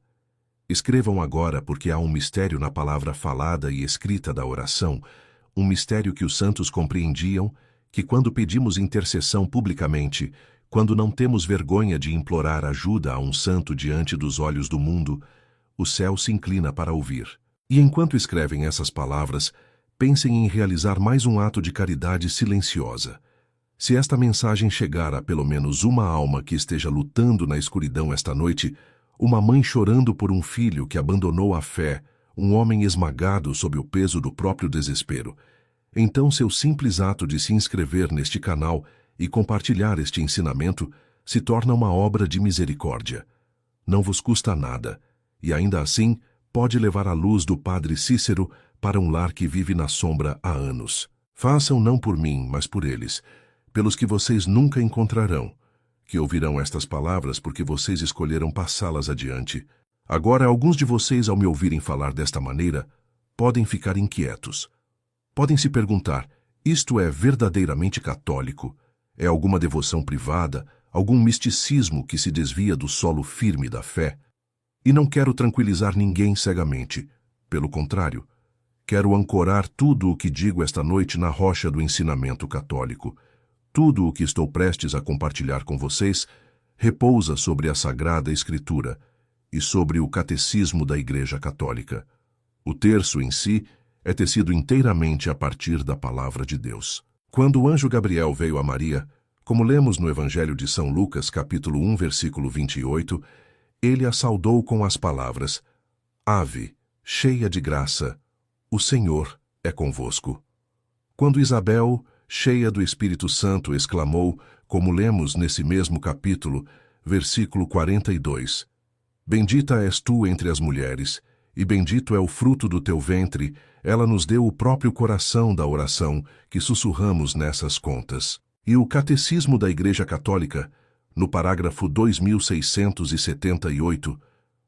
Escrevam agora, porque há um mistério na palavra falada e escrita da oração, um mistério que os santos compreendiam, que quando pedimos intercessão publicamente, quando não temos vergonha de implorar ajuda a um santo diante dos olhos do mundo, o céu se inclina para ouvir. E enquanto escrevem essas palavras, pensem em realizar mais um ato de caridade silenciosa. Se esta mensagem chegar a pelo menos uma alma que esteja lutando na escuridão esta noite, uma mãe chorando por um filho que abandonou a fé, um homem esmagado sob o peso do próprio desespero, então seu simples ato de se inscrever neste canal e compartilhar este ensinamento se torna uma obra de misericórdia. Não vos custa nada, e ainda assim pode levar a luz do Padre Cícero para um lar que vive na sombra há anos. Façam não por mim, mas por eles, pelos que vocês nunca encontrarão, que ouvirão estas palavras porque vocês escolheram passá-las adiante. Agora, alguns de vocês, ao me ouvirem falar desta maneira, podem ficar inquietos. Podem se perguntar, isto é verdadeiramente católico? É alguma devoção privada, algum misticismo que se desvia do solo firme da fé? E não quero tranquilizar ninguém cegamente. Pelo contrário, quero ancorar tudo o que digo esta noite na rocha do ensinamento católico. Tudo o que estou prestes a compartilhar com vocês repousa sobre a Sagrada Escritura e sobre o Catecismo da Igreja Católica. O terço em si é tecido inteiramente a partir da Palavra de Deus. Quando o anjo Gabriel veio a Maria, como lemos no Evangelho de São Lucas, capítulo 1, versículo 28, ele a saudou com as palavras: Ave, cheia de graça, o Senhor é convosco. Quando Isabel, cheia do Espírito Santo, exclamou, como lemos nesse mesmo capítulo, versículo 42, Bendita és tu entre as mulheres, e bendito é o fruto do teu ventre, ela nos deu o próprio coração da oração que sussurramos nessas contas. E o Catecismo da Igreja Católica, no parágrafo 2678,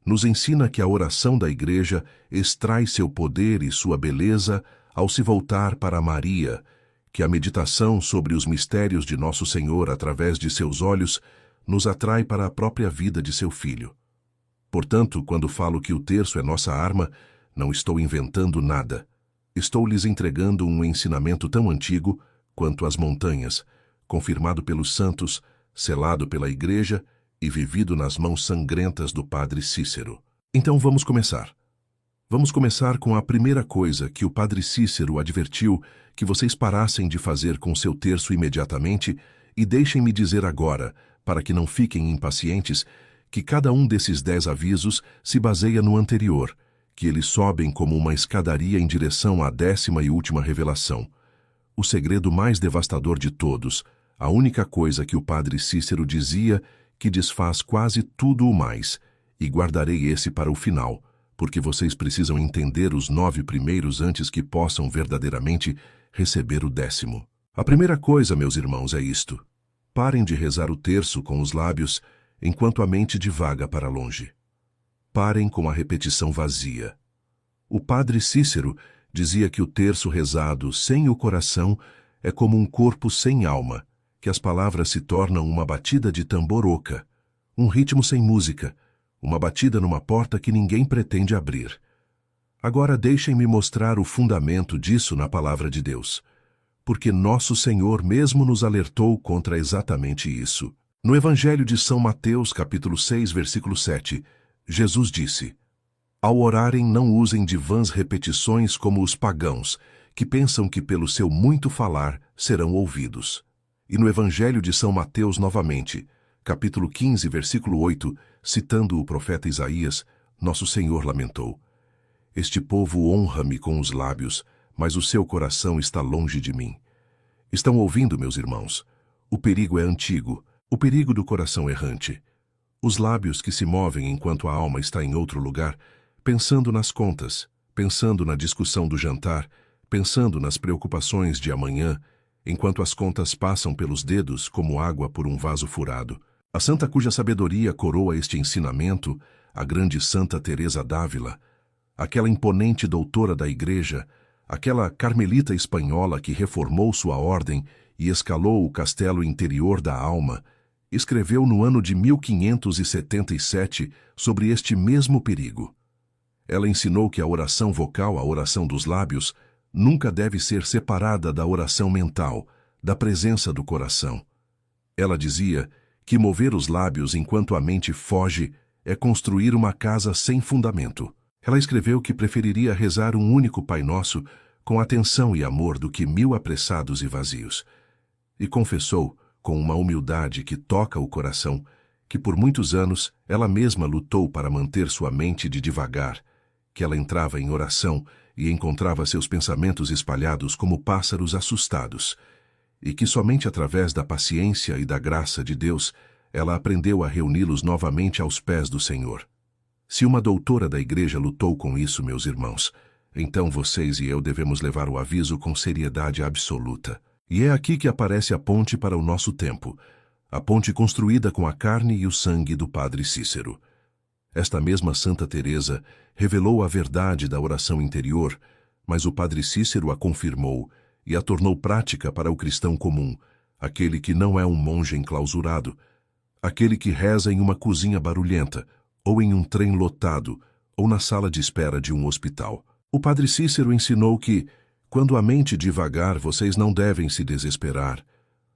nos ensina que a oração da Igreja extrai seu poder e sua beleza ao se voltar para Maria, que a meditação sobre os mistérios de Nosso Senhor através de seus olhos nos atrai para a própria vida de seu Filho. Portanto, quando falo que o terço é nossa arma, não estou inventando nada. Estou lhes entregando um ensinamento tão antigo quanto as montanhas, confirmado pelos santos, selado pela Igreja e vivido nas mãos sangrentas do Padre Cícero. Então vamos começar. Vamos começar com a primeira coisa que o Padre Cícero advertiu que vocês parassem de fazer com seu terço imediatamente, e deixem-me dizer agora, para que não fiquem impacientes, que cada um desses 10 avisos se baseia no anterior, que eles sobem como uma escadaria em direção à 10ª e última revelação. O segredo mais devastador de todos, a única coisa que o Padre Cícero dizia que desfaz quase tudo o mais, e guardarei esse para o final, porque vocês precisam entender os 9 primeiros antes que possam verdadeiramente receber o 10º. A primeira coisa, meus irmãos, é isto. Parem de rezar o terço com os lábios enquanto a mente divaga para longe. Parem com a repetição vazia. O Padre Cícero dizia que o terço rezado sem o coração é como um corpo sem alma, que as palavras se tornam uma batida de tambor oca, um ritmo sem música, uma batida numa porta que ninguém pretende abrir. Agora deixem-me mostrar o fundamento disso na Palavra de Deus, porque Nosso Senhor mesmo nos alertou contra exatamente isso. No Evangelho de São Mateus, capítulo 6, versículo 7, Jesus disse: Ao orarem não usem de vãs repetições como os pagãos, que pensam que pelo seu muito falar serão ouvidos. E no Evangelho de São Mateus novamente, capítulo 15, versículo 8, citando o profeta Isaías, Nosso Senhor lamentou: Este povo honra-me com os lábios, mas o seu coração está longe de mim. Estão ouvindo, meus irmãos? O perigo é antigo, o perigo do coração errante. Os lábios que se movem enquanto a alma está em outro lugar, pensando nas contas, pensando na discussão do jantar, pensando nas preocupações de amanhã, enquanto as contas passam pelos dedos como água por um vaso furado. A santa cuja sabedoria coroa este ensinamento, a grande Santa Teresa d'Ávila, aquela imponente doutora da Igreja, aquela carmelita espanhola que reformou sua ordem e escalou o castelo interior da alma, escreveu no ano de 1577 sobre este mesmo perigo. Ela ensinou que a oração vocal, a oração dos lábios, nunca deve ser separada da oração mental, da presença do coração. Ela dizia que mover os lábios enquanto a mente foge é construir uma casa sem fundamento. Ela escreveu que preferiria rezar um único Pai Nosso com atenção e amor do que 1000 apressados e vazios. E confessou, com uma humildade que toca o coração, que por muitos anos ela mesma lutou para manter sua mente de divagar, que ela entrava em oração e encontrava seus pensamentos espalhados como pássaros assustados, e que somente através da paciência e da graça de Deus ela aprendeu a reuni-los novamente aos pés do Senhor. Se uma doutora da igreja lutou com isso, meus irmãos, então vocês e eu devemos levar o aviso com seriedade absoluta. E é aqui que aparece a ponte para o nosso tempo, a ponte construída com a carne e o sangue do Padre Cícero. Esta mesma Santa Teresa revelou a verdade da oração interior, mas o Padre Cícero a confirmou e a tornou prática para o cristão comum, aquele que não é um monge enclausurado, aquele que reza em uma cozinha barulhenta, ou em um trem lotado, ou na sala de espera de um hospital. O Padre Cícero ensinou que, quando a mente divagar, vocês não devem se desesperar,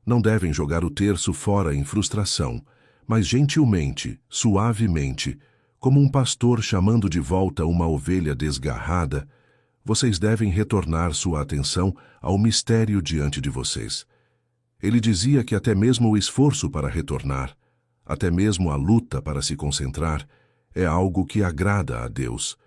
não devem jogar o terço fora em frustração, mas gentilmente, suavemente, como um pastor chamando de volta uma ovelha desgarrada, vocês devem retornar sua atenção ao mistério diante de vocês. Ele dizia que até mesmo o esforço para retornar, até mesmo a luta para se concentrar, é algo que agrada a Deus,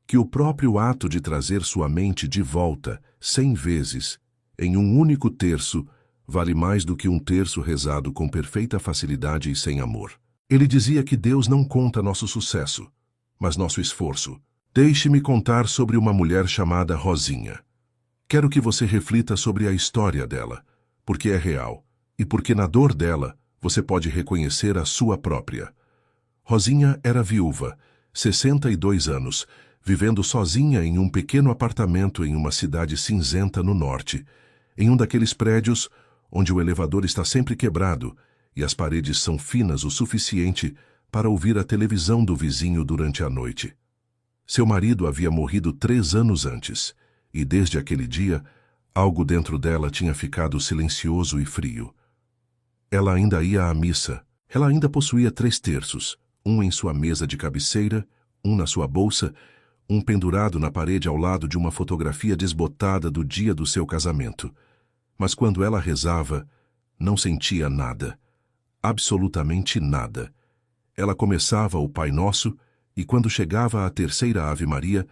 que o próprio ato de trazer sua mente de volta 100 vezes, em um único terço, vale mais do que um terço rezado com perfeita facilidade e sem amor. Ele dizia que Deus não conta nosso sucesso, mas nosso esforço. Deixe-me contar sobre uma mulher chamada Rosinha. Quero que você reflita sobre a história dela, porque é real, e porque na dor dela você pode reconhecer a sua própria. Rosinha era viúva, 62 anos, vivendo sozinha em um pequeno apartamento em uma cidade cinzenta no norte, em um daqueles prédios onde o elevador está sempre quebrado e as paredes são finas o suficiente para ouvir a televisão do vizinho durante a noite. Seu marido havia morrido 3 anos antes, e desde aquele dia, algo dentro dela tinha ficado silencioso e frio. Ela ainda ia à missa, ela ainda possuía 3 terços, um em sua mesa de cabeceira, um na sua bolsa, um pendurado na parede ao lado de uma fotografia desbotada do dia do seu casamento. Mas quando ela rezava, não sentia nada. Absolutamente nada. Ela começava o Pai Nosso e quando chegava à terceira Ave Maria,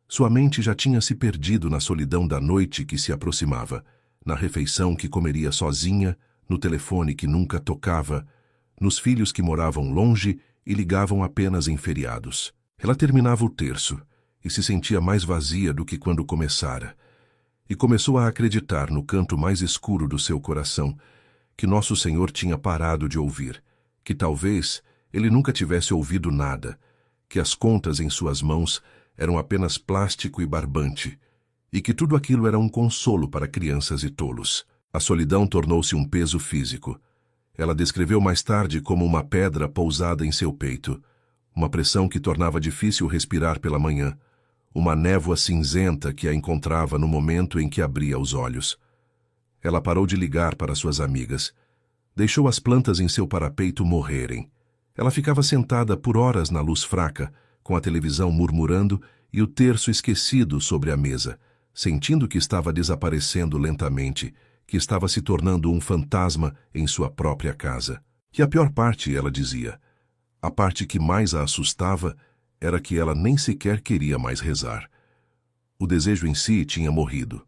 sua mente já tinha se perdido na solidão da noite que se aproximava, na refeição que comeria sozinha, no telefone que nunca tocava, nos filhos que moravam longe e ligavam apenas em feriados. Ela terminava o terço e se sentia mais vazia do que quando começara, e começou a acreditar no canto mais escuro do seu coração que Nosso Senhor tinha parado de ouvir, que talvez ele nunca tivesse ouvido nada, que as contas em suas mãos eram apenas plástico e barbante, e que tudo aquilo era um consolo para crianças e tolos. A solidão tornou-se um peso físico. Ela descreveu mais tarde como uma pedra pousada em seu peito, uma pressão que tornava difícil respirar pela manhã, uma névoa cinzenta que a encontrava no momento em que abria os olhos. Ela parou de ligar para suas amigas. Deixou as plantas em seu parapeito morrerem. Ela ficava sentada por horas na luz fraca, com a televisão murmurando e o terço esquecido sobre a mesa, sentindo que estava desaparecendo lentamente, que estava se tornando um fantasma em sua própria casa. E a pior parte, ela dizia, a parte que mais a assustava, era que ela nem sequer queria mais rezar. O desejo em si tinha morrido.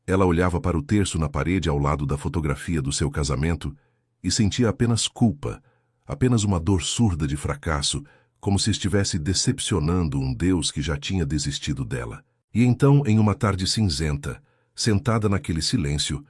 Ela olhava para o terço na parede ao lado da fotografia do seu casamento e sentia apenas culpa, apenas uma dor surda de fracasso, como se estivesse decepcionando um Deus que já tinha desistido dela. E então, em uma tarde cinzenta, sentada naquele silêncio,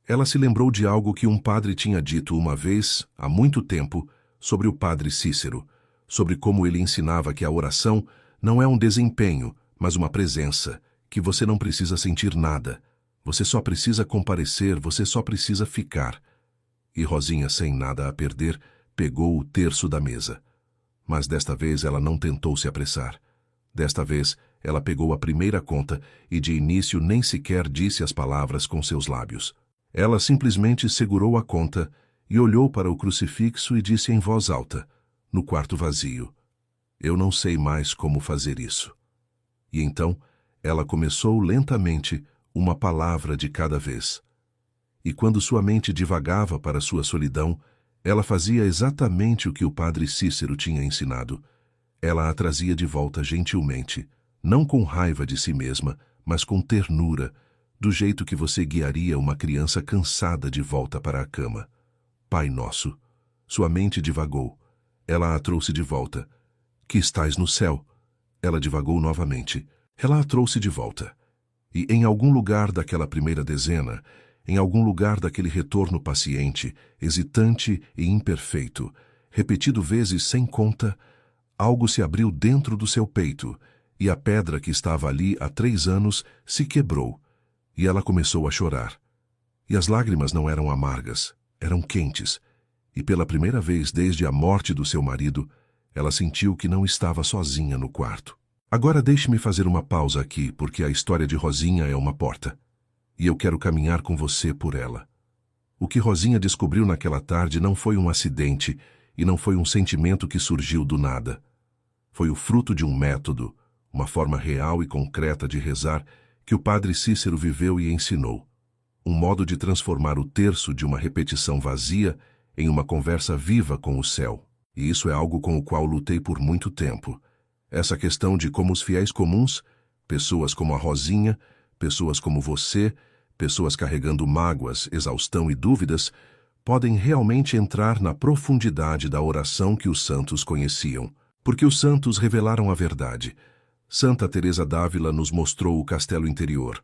ela se lembrou de algo que um padre tinha dito uma vez, há muito tempo, sobre o Padre Cícero, sobre como ele ensinava que a oração não é um desempenho, mas uma presença, que você não precisa sentir nada, você só precisa comparecer, você só precisa ficar. E Rosinha, sem nada a perder, pegou o terço da mesa. Mas desta vez ela não tentou se apressar. Desta vez, ela pegou a primeira conta e de início nem sequer disse as palavras com seus lábios. Ela simplesmente segurou a conta e olhou para o crucifixo e disse em voz alta, no quarto vazio, "Eu não sei mais como fazer isso." E então, ela começou lentamente, uma palavra de cada vez. E quando sua mente divagava para sua solidão, ela fazia exatamente o que o padre Cícero tinha ensinado. Ela a trazia de volta gentilmente, não com raiva de si mesma, mas com ternura, do jeito que você guiaria uma criança cansada de volta para a cama. Pai Nosso. Sua mente divagou. Ela a trouxe de volta. Que estás no céu. Ela divagou novamente. Ela a trouxe de volta. E em algum lugar daquela primeira dezena, em algum lugar daquele retorno paciente, hesitante e imperfeito, repetido vezes sem conta, algo se abriu dentro do seu peito, e a pedra que estava ali há 3 anos se quebrou, e ela começou a chorar. E as lágrimas não eram amargas, eram quentes, e pela primeira vez desde a morte do seu marido, ela sentiu que não estava sozinha no quarto. Agora deixe-me fazer uma pausa aqui, porque a história de Rosinha é uma porta, e eu quero caminhar com você por ela. O que Rosinha descobriu naquela tarde não foi um acidente e não foi um sentimento que surgiu do nada. Foi o fruto de um método, uma forma real e concreta de rezar que o padre Cícero viveu e ensinou. Um modo de transformar o terço de uma repetição vazia em uma conversa viva com o céu. E isso é algo com o qual lutei por muito tempo. Essa questão de como os fiéis comuns, pessoas como a Rosinha, pessoas como você, pessoas carregando mágoas, exaustão e dúvidas, podem realmente entrar na profundidade da oração que os santos conheciam. Porque os santos revelaram a verdade. Santa Teresa d'Ávila nos mostrou o castelo interior,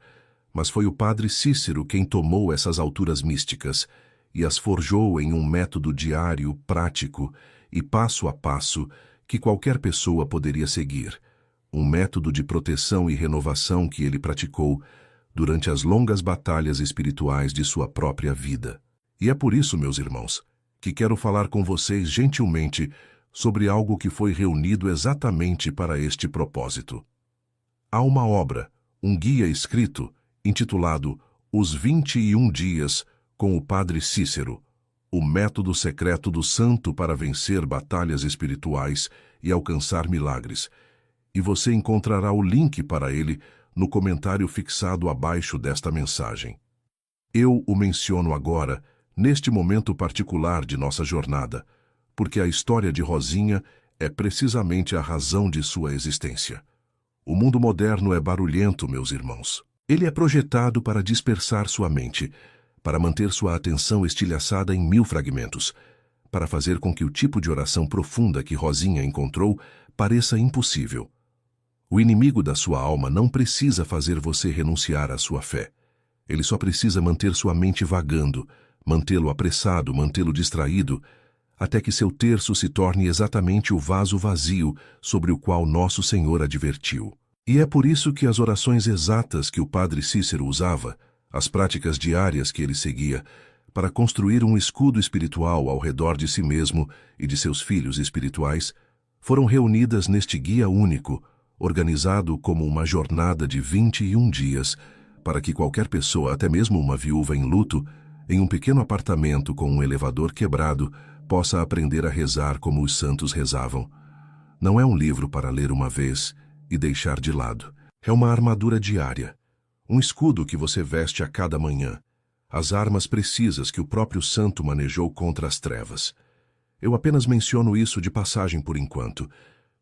mas foi o padre Cícero quem tomou essas alturas místicas e as forjou em um método diário, prático e passo a passo que qualquer pessoa poderia seguir. Um método de proteção e renovação que ele praticou durante as longas batalhas espirituais de sua própria vida. E é por isso, meus irmãos, que quero falar com vocês gentilmente sobre algo que foi reunido exatamente para este propósito. Há uma obra, um guia escrito, intitulado Os 21 Dias com o Padre Cícero, o método secreto do santo para vencer batalhas espirituais e alcançar milagres, e você encontrará o link para ele no comentário fixado abaixo desta mensagem. Eu o menciono agora, neste momento particular de nossa jornada, porque a história de Rosinha é precisamente a razão de sua existência. O mundo moderno é barulhento, meus irmãos. Ele é projetado para dispersar sua mente, para manter sua atenção estilhaçada em 1000 fragmentos, para fazer com que o tipo de oração profunda que Rosinha encontrou pareça impossível. O inimigo da sua alma não precisa fazer você renunciar à sua fé. Ele só precisa manter sua mente vagando, mantê-lo apressado, mantê-lo distraído, até que seu terço se torne exatamente o vaso vazio sobre o qual nosso Senhor advertiu. E é por isso que as orações exatas que o padre Cícero usava, as práticas diárias que ele seguia, para construir um escudo espiritual ao redor de si mesmo e de seus filhos espirituais, foram reunidas neste guia único, organizado como uma jornada de 21 dias, para que qualquer pessoa, até mesmo uma viúva em luto, em um pequeno apartamento com um elevador quebrado, possa aprender a rezar como os santos rezavam. Não é um livro para ler uma vez e deixar de lado. É uma armadura diária, um escudo que você veste a cada manhã, as armas precisas que o próprio santo manejou contra as trevas. Eu apenas menciono isso de passagem por enquanto,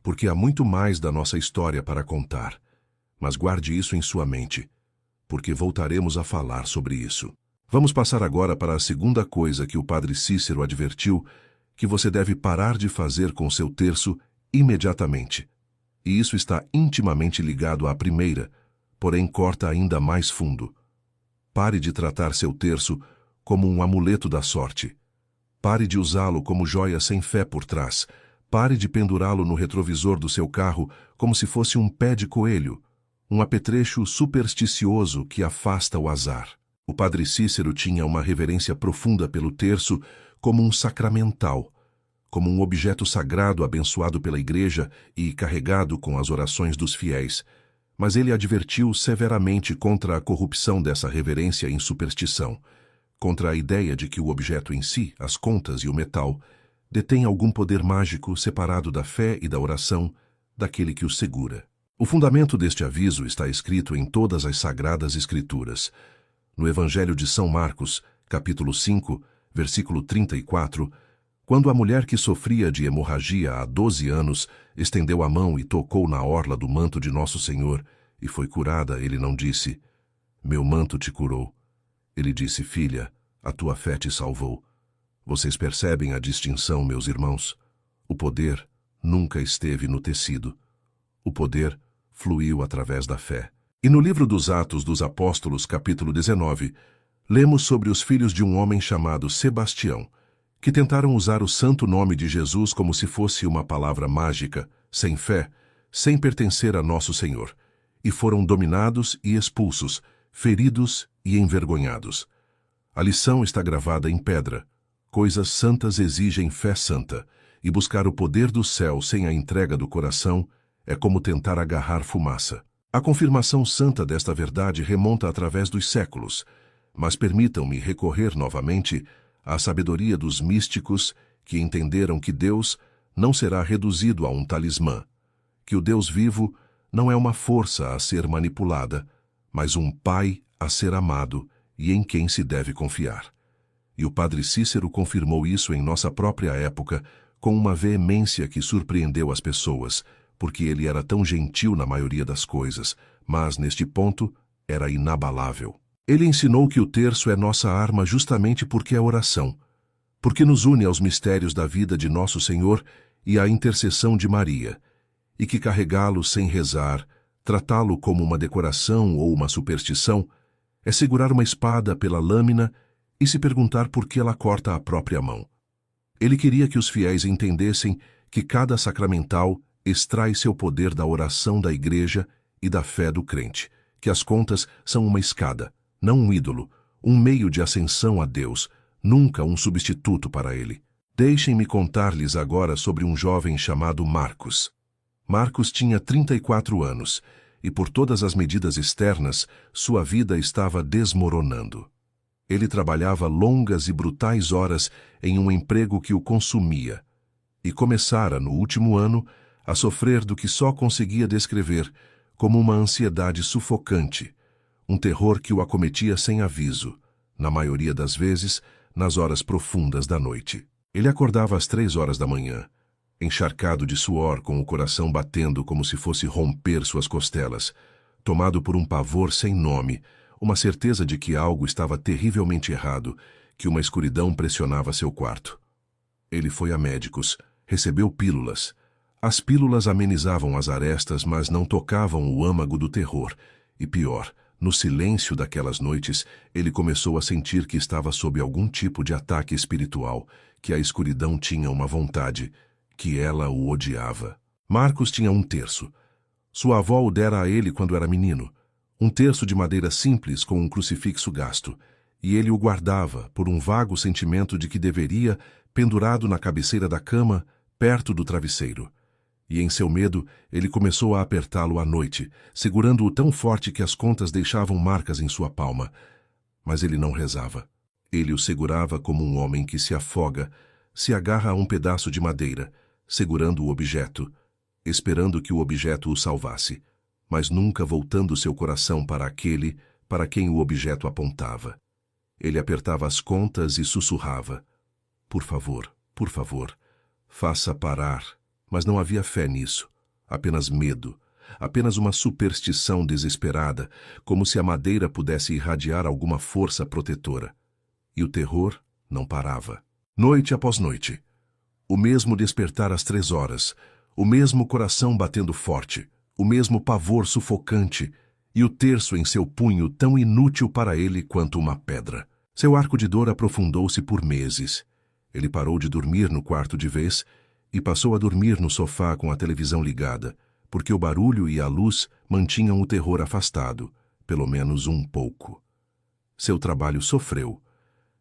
porque há muito mais da nossa história para contar. Mas guarde isso em sua mente, porque voltaremos a falar sobre isso. Vamos passar agora para a segunda coisa que o padre Cícero advertiu que você deve parar de fazer com seu terço imediatamente. E isso está intimamente ligado à primeira, porém corta ainda mais fundo. Pare de tratar seu terço como um amuleto da sorte. Pare de usá-lo como joia sem fé por trás. Pare de pendurá-lo no retrovisor do seu carro como se fosse um pé de coelho, um apetrecho supersticioso que afasta o azar. O padre Cícero tinha uma reverência profunda pelo terço como um sacramental, como um objeto sagrado abençoado pela Igreja e carregado com as orações dos fiéis, mas ele advertiu severamente contra a corrupção dessa reverência em superstição, contra a ideia de que o objeto em si, as contas e o metal, detém algum poder mágico separado da fé e da oração daquele que o segura. O fundamento deste aviso está escrito em todas as Sagradas Escrituras. No Evangelho de São Marcos, capítulo 5, versículo 34, quando a mulher que sofria de hemorragia há 12 anos estendeu a mão e tocou na orla do manto de Nosso Senhor e foi curada, ele não disse: "Meu manto te curou." Ele disse: "Filha, a tua fé te salvou." Vocês percebem a distinção, meus irmãos? O poder nunca esteve no tecido. O poder fluiu através da fé. E no livro dos Atos dos Apóstolos, capítulo 19, lemos sobre os filhos de um homem chamado Sebastião, que tentaram usar o santo nome de Jesus como se fosse uma palavra mágica, sem fé, sem pertencer a Nosso Senhor, e foram dominados e expulsos, feridos e envergonhados. A lição está gravada em pedra. Coisas santas exigem fé santa, e buscar o poder do céu sem a entrega do coração é como tentar agarrar fumaça. A confirmação santa desta verdade remonta através dos séculos, mas permitam-me recorrer novamente à sabedoria dos místicos que entenderam que Deus não será reduzido a um talismã, que o Deus vivo não é uma força a ser manipulada, mas um Pai a ser amado e em quem se deve confiar. E o padre Cícero confirmou isso em nossa própria época com uma veemência que surpreendeu as pessoas, porque ele era tão gentil na maioria das coisas, mas, neste ponto, era inabalável. Ele ensinou que o terço é nossa arma justamente porque é oração, porque nos une aos mistérios da vida de Nosso Senhor e à intercessão de Maria, e que carregá-lo sem rezar, tratá-lo como uma decoração ou uma superstição, é segurar uma espada pela lâmina e se perguntar por que ela corta a própria mão. Ele queria que os fiéis entendessem que cada sacramental extrai seu poder da oração da Igreja e da fé do crente, que as contas são uma escada, não um ídolo, um meio de ascensão a Deus, nunca um substituto para ele. Deixem-me contar-lhes agora sobre um jovem chamado Marcos. Marcos tinha 34 anos, e por todas as medidas externas, sua vida estava desmoronando. Ele trabalhava longas e brutais horas em um emprego que o consumia, e começara, no último ano, a sofrer do que só conseguia descrever como uma ansiedade sufocante, um terror que o acometia sem aviso, na maioria das vezes, nas horas profundas da noite. Ele acordava às 3 horas da manhã, encharcado de suor, com o coração batendo como se fosse romper suas costelas, tomado por um pavor sem nome, uma certeza de que algo estava terrivelmente errado, que uma escuridão pressionava seu quarto. Ele foi a médicos, recebeu pílulas. As pílulas amenizavam as arestas, mas não tocavam o âmago do terror. E pior, no silêncio daquelas noites, ele começou a sentir que estava sob algum tipo de ataque espiritual, que a escuridão tinha uma vontade, que ela o odiava. Marcos tinha um terço. Sua avó o dera a ele quando era menino. Um terço de madeira simples com um crucifixo gasto, e ele o guardava por um vago sentimento de que deveria, pendurado na cabeceira da cama, perto do travesseiro. E em seu medo, ele começou a apertá-lo à noite, segurando-o tão forte que as contas deixavam marcas em sua palma. Mas ele não rezava. Ele o segurava como um homem que se afoga, se agarra a um pedaço de madeira, segurando o objeto, esperando que o objeto o salvasse, mas nunca voltando seu coração para aquele para quem o objeto apontava. Ele apertava as contas e sussurrava: por favor, faça parar." Mas não havia fé nisso, apenas medo, apenas uma superstição desesperada, como se a madeira pudesse irradiar alguma força protetora. E o terror não parava. Noite após noite. O mesmo despertar às 3 horas, o mesmo coração batendo forte, o mesmo pavor sufocante, e o terço em seu punho tão inútil para ele quanto uma pedra. Seu arco de dor aprofundou-se por meses. Ele parou de dormir no quarto de vez e passou a dormir no sofá com a televisão ligada, porque o barulho e a luz mantinham o terror afastado, pelo menos um pouco. Seu trabalho sofreu.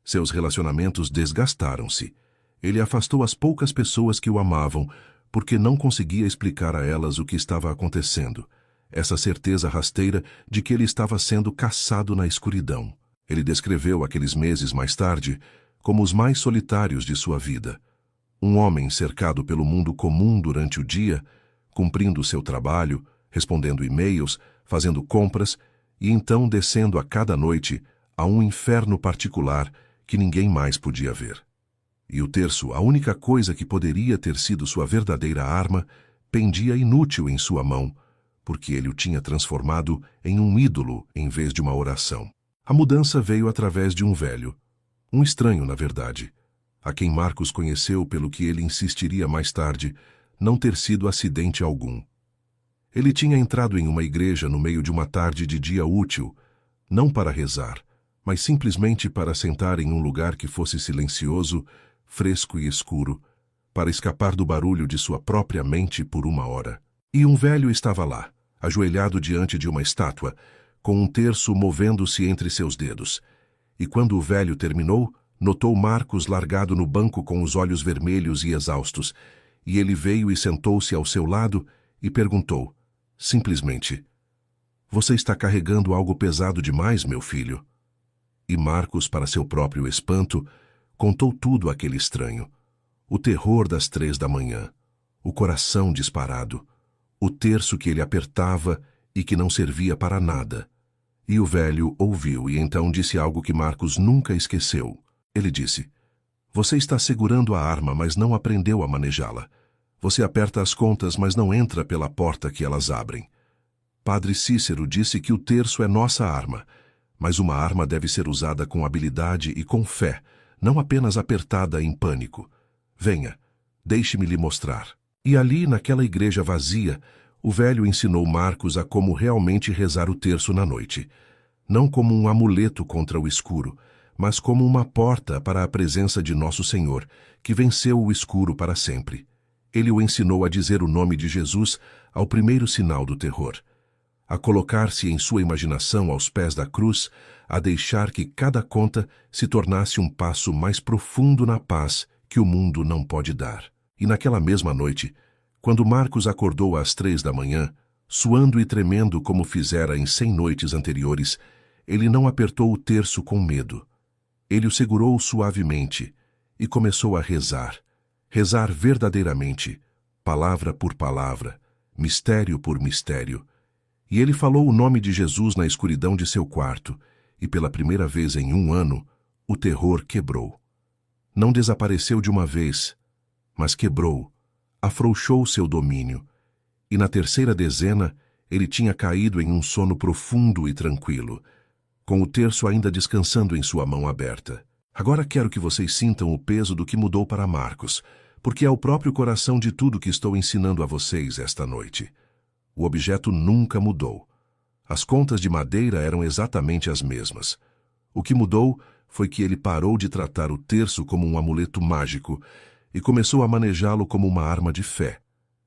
Seus relacionamentos desgastaram-se. Ele afastou as poucas pessoas que o amavam, porque não conseguia explicar a elas o que estava acontecendo. Essa certeza rasteira de que ele estava sendo caçado na escuridão. Ele descreveu aqueles meses mais tarde como os mais solitários de sua vida. Um homem cercado pelo mundo comum durante o dia, cumprindo seu trabalho, respondendo e-mails, fazendo compras e então descendo a cada noite a um inferno particular que ninguém mais podia ver. E o terço, a única coisa que poderia ter sido sua verdadeira arma, pendia inútil em sua mão, porque ele o tinha transformado em um ídolo em vez de uma oração. A mudança veio através de um velho, um estranho na verdade, a quem Marcos conheceu pelo que ele insistiria mais tarde não ter sido acidente algum. Ele tinha entrado em uma igreja no meio de uma tarde de dia útil, não para rezar, mas simplesmente para sentar em um lugar que fosse silencioso, fresco e escuro, para escapar do barulho de sua própria mente por uma hora. E um velho estava lá, ajoelhado diante de uma estátua, com um terço movendo-se entre seus dedos. E quando o velho terminou, notou Marcos largado no banco com os olhos vermelhos e exaustos, e ele veio e sentou-se ao seu lado e perguntou, simplesmente, "Você está carregando algo pesado demais, meu filho?" E Marcos, para seu próprio espanto, contou tudo àquele estranho. O terror das 3 da manhã, o coração disparado, o terço que ele apertava e que não servia para nada. E o velho ouviu e então disse algo que Marcos nunca esqueceu. Ele disse, "Você está segurando a arma, mas não aprendeu a manejá-la. Você aperta as contas, mas não entra pela porta que elas abrem. Padre Cícero disse que o terço é nossa arma, mas uma arma deve ser usada com habilidade e com fé, não apenas apertada em pânico. Venha, deixe-me lhe mostrar." E ali, naquela igreja vazia, o velho ensinou Marcos a como realmente rezar o terço na noite. Não como um amuleto contra o escuro, mas como uma porta para a presença de Nosso Senhor, que venceu o escuro para sempre. Ele o ensinou a dizer o nome de Jesus ao primeiro sinal do terror, a colocar-se em sua imaginação aos pés da cruz, a deixar que cada conta se tornasse um passo mais profundo na paz que o mundo não pode dar. E naquela mesma noite, quando Marcos acordou às 3 da manhã, suando e tremendo como fizera em 100 noites anteriores, ele não apertou o terço com medo. Ele o segurou suavemente e começou a rezar. Rezar verdadeiramente, palavra por palavra, mistério por mistério. E ele falou o nome de Jesus na escuridão de seu quarto, e pela primeira vez em 1 ano, o terror quebrou. Não desapareceu de uma vez, mas quebrou, afrouxou seu domínio, e na 3ª dezena ele tinha caído em um sono profundo e tranquilo, com o terço ainda descansando em sua mão aberta. Agora quero que vocês sintam o peso do que mudou para Marcos, porque é o próprio coração de tudo que estou ensinando a vocês esta noite. O objeto nunca mudou. As contas de madeira eram exatamente as mesmas. O que mudou foi que ele parou de tratar o terço como um amuleto mágico e começou a manejá-lo como uma arma de fé,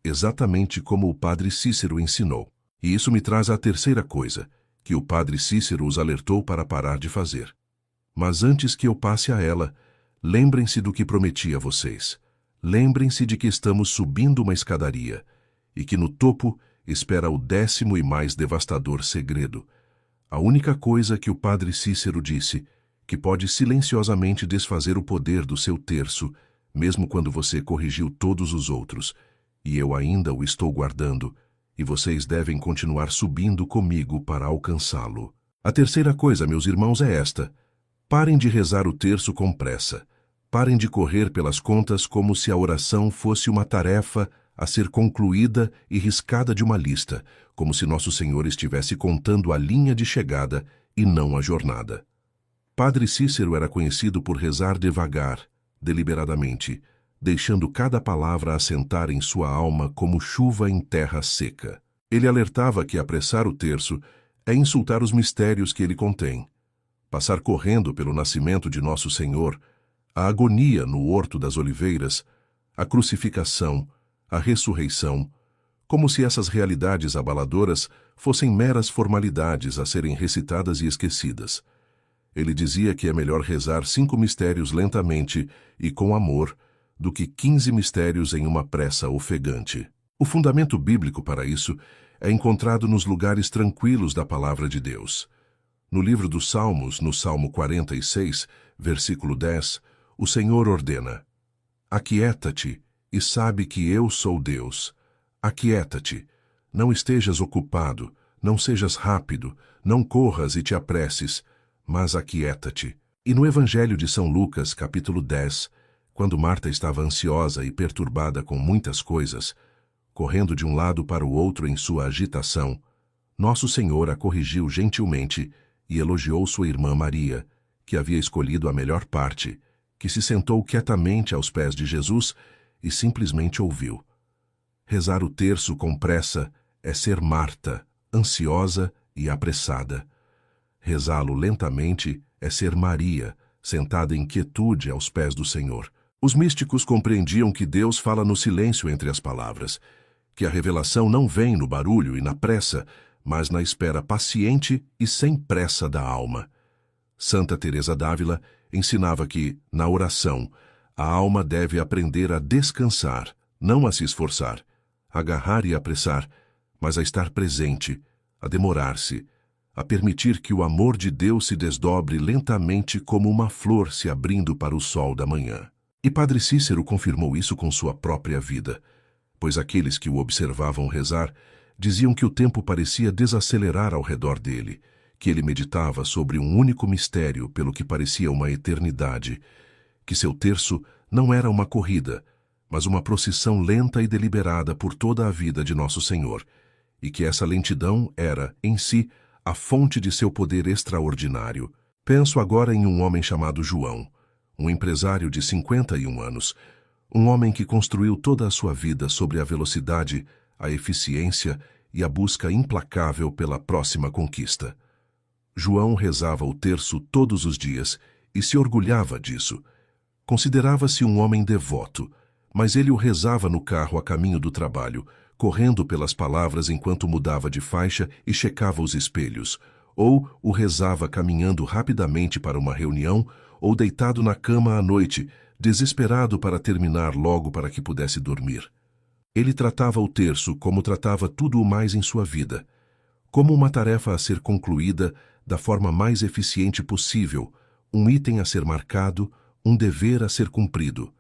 exatamente como o padre Cícero ensinou. E isso me traz à terceira coisa, que o padre Cícero os alertou para parar de fazer. Mas antes que eu passe a ela, lembrem-se do que prometi a vocês. Lembrem-se de que estamos subindo uma escadaria e que no topo espera o 10º e mais devastador segredo. A única coisa que o padre Cícero disse, que pode silenciosamente desfazer o poder do seu terço, mesmo quando você corrigiu todos os outros, e eu ainda o estou guardando, e vocês devem continuar subindo comigo para alcançá-lo. A terceira coisa, meus irmãos, é esta. Parem de rezar o terço com pressa. Parem de correr pelas contas como se a oração fosse uma tarefa a ser concluída e riscada de uma lista, como se Nosso Senhor estivesse contando a linha de chegada e não a jornada. Padre Cícero era conhecido por rezar devagar, deliberadamente, deixando cada palavra assentar em sua alma como chuva em terra seca. Ele alertava que apressar o terço é insultar os mistérios que ele contém. Passar correndo pelo nascimento de Nosso Senhor, a agonia no Horto das Oliveiras, a crucificação, a ressurreição, como se essas realidades abaladoras fossem meras formalidades a serem recitadas e esquecidas. Ele dizia que é melhor rezar 5 mistérios lentamente e com amor do que 15 mistérios em uma pressa ofegante. O fundamento bíblico para isso é encontrado nos lugares tranquilos da palavra de Deus. No livro dos Salmos, no Salmo 46, versículo 10, o Senhor ordena: Aquieta-te e sabe que eu sou Deus. Aquieta-te, não estejas ocupado, não sejas rápido, não corras e te apresses, mas aquieta-te. E no Evangelho de São Lucas, capítulo 10, quando Marta estava ansiosa e perturbada com muitas coisas, correndo de um lado para o outro em sua agitação, Nosso Senhor a corrigiu gentilmente e elogiou sua irmã Maria, que havia escolhido a melhor parte, que se sentou quietamente aos pés de Jesus e simplesmente ouviu. Rezar o terço com pressa é ser Marta, ansiosa e apressada. Rezá-lo lentamente é ser Maria, sentada em quietude aos pés do Senhor. Os místicos compreendiam que Deus fala no silêncio entre as palavras, que a revelação não vem no barulho e na pressa, mas na espera paciente e sem pressa da alma. Santa Teresa d'Ávila ensinava que, na oração, a alma deve aprender a descansar, não a se esforçar, a agarrar e apressar, mas a estar presente, a demorar-se, a permitir que o amor de Deus se desdobre lentamente como uma flor se abrindo para o sol da manhã. E Padre Cícero confirmou isso com sua própria vida, pois aqueles que o observavam rezar diziam que o tempo parecia desacelerar ao redor dele, que ele meditava sobre um único mistério pelo que parecia uma eternidade, que seu terço não era uma corrida, mas uma procissão lenta e deliberada por toda a vida de Nosso Senhor, e que essa lentidão era, em si, a fonte de seu poder extraordinário. Penso agora em um homem chamado João, um empresário de 51 anos, um homem que construiu toda a sua vida sobre a velocidade, a eficiência e a busca implacável pela próxima conquista. João rezava o terço todos os dias e se orgulhava disso. Considerava-se um homem devoto, mas ele o rezava no carro a caminho do trabalho, correndo pelas palavras enquanto mudava de faixa e checava os espelhos, ou o rezava caminhando rapidamente para uma reunião ou deitado na cama à noite, desesperado para terminar logo para que pudesse dormir. Ele tratava o terço como tratava tudo o mais em sua vida, como uma tarefa a ser concluída da forma mais eficiente possível, um item a ser marcado, um dever a ser cumprido.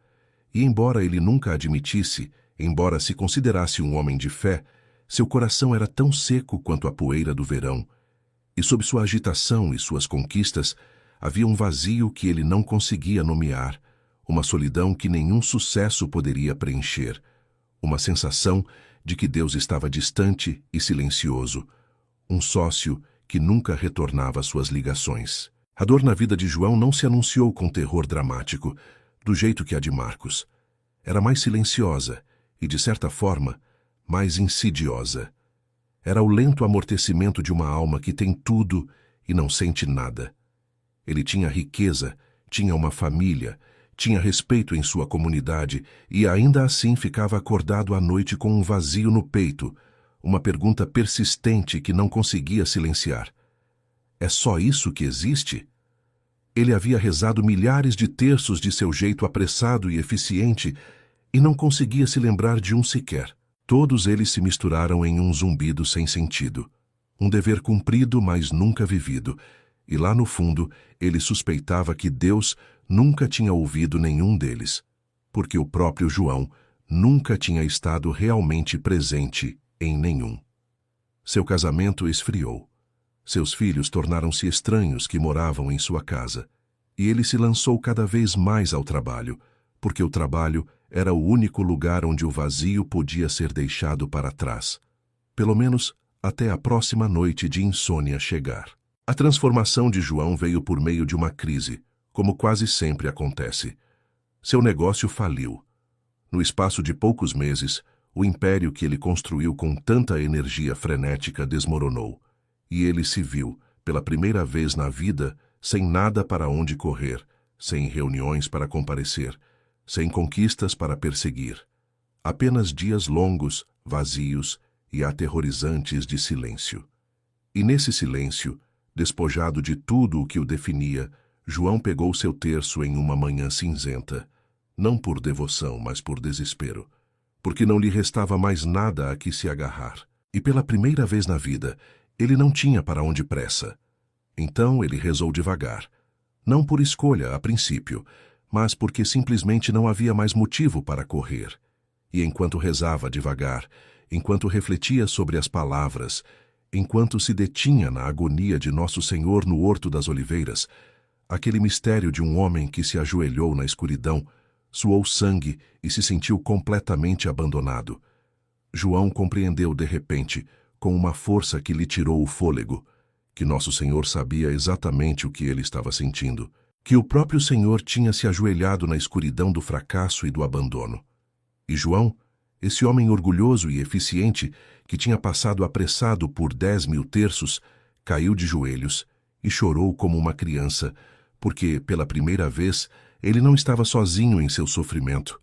E embora ele nunca admitisse, embora se considerasse um homem de fé, seu coração era tão seco quanto a poeira do verão, e sob sua agitação e suas conquistas havia um vazio que ele não conseguia nomear, uma solidão que nenhum sucesso poderia preencher, uma sensação de que Deus estava distante e silencioso, um sócio que nunca retornava às suas ligações. A dor na vida de João não se anunciou com terror dramático, do jeito que a de Marcos. Era mais silenciosa e, de certa forma, mais insidiosa. Era o lento amortecimento de uma alma que tem tudo e não sente nada. Ele tinha riqueza, tinha uma família, tinha respeito em sua comunidade e ainda assim ficava acordado à noite com um vazio no peito, uma pergunta persistente que não conseguia silenciar. É só isso que existe? Ele havia rezado milhares de terços de seu jeito apressado e eficiente e não conseguia se lembrar de um sequer. Todos eles se misturaram em um zumbido sem sentido. Um dever cumprido, mas nunca vivido. E lá no fundo, ele suspeitava que Deus nunca tinha ouvido nenhum deles, porque o próprio João nunca tinha estado realmente presente em nenhum. Seu casamento esfriou. Seus filhos tornaram-se estranhos que moravam em sua casa, e ele se lançou cada vez mais ao trabalho, porque o trabalho era o único lugar onde o vazio podia ser deixado para trás, pelo menos até a próxima noite de insônia chegar. A transformação de João veio por meio de uma crise, como quase sempre acontece. Seu negócio faliu. No espaço de poucos meses, o império que ele construiu com tanta energia frenética desmoronou, e ele se viu, pela primeira vez na vida, sem nada para onde correr, sem reuniões para comparecer, sem conquistas para perseguir. Apenas dias longos, vazios e aterrorizantes de silêncio. E nesse silêncio, Despojado de tudo o que o definia, João pegou seu terço em uma manhã cinzenta, não por devoção, mas por desespero, porque não lhe restava mais nada a que se agarrar. E pela primeira vez na vida, ele não tinha para onde pressa. Então ele rezou devagar, não por escolha a princípio, mas porque simplesmente não havia mais motivo para correr. E enquanto rezava devagar, enquanto refletia sobre as palavras, enquanto se detinha na agonia de Nosso Senhor no Horto das Oliveiras, aquele mistério de um homem que se ajoelhou na escuridão, suou sangue e se sentiu completamente abandonado. João compreendeu de repente, com uma força que lhe tirou o fôlego, que Nosso Senhor sabia exatamente o que ele estava sentindo, que o próprio Senhor tinha se ajoelhado na escuridão do fracasso e do abandono. E João, esse homem orgulhoso e eficiente, que tinha passado apressado por 10.000 terços, caiu de joelhos e chorou como uma criança, porque, pela primeira vez, ele não estava sozinho em seu sofrimento,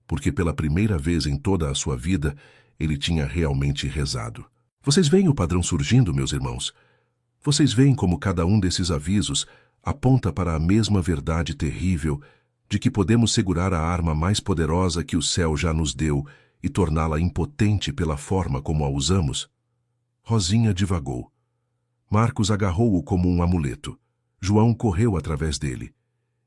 porque pela primeira vez em toda a sua vida, ele tinha realmente rezado. Vocês veem o padrão surgindo, meus irmãos? Vocês veem como cada um desses avisos aponta para a mesma verdade terrível de que podemos segurar a arma mais poderosa que o céu já nos deu e torná-la impotente pela forma como a usamos? Rosinha divagou. Marcos agarrou-o como um amuleto. João correu através dele.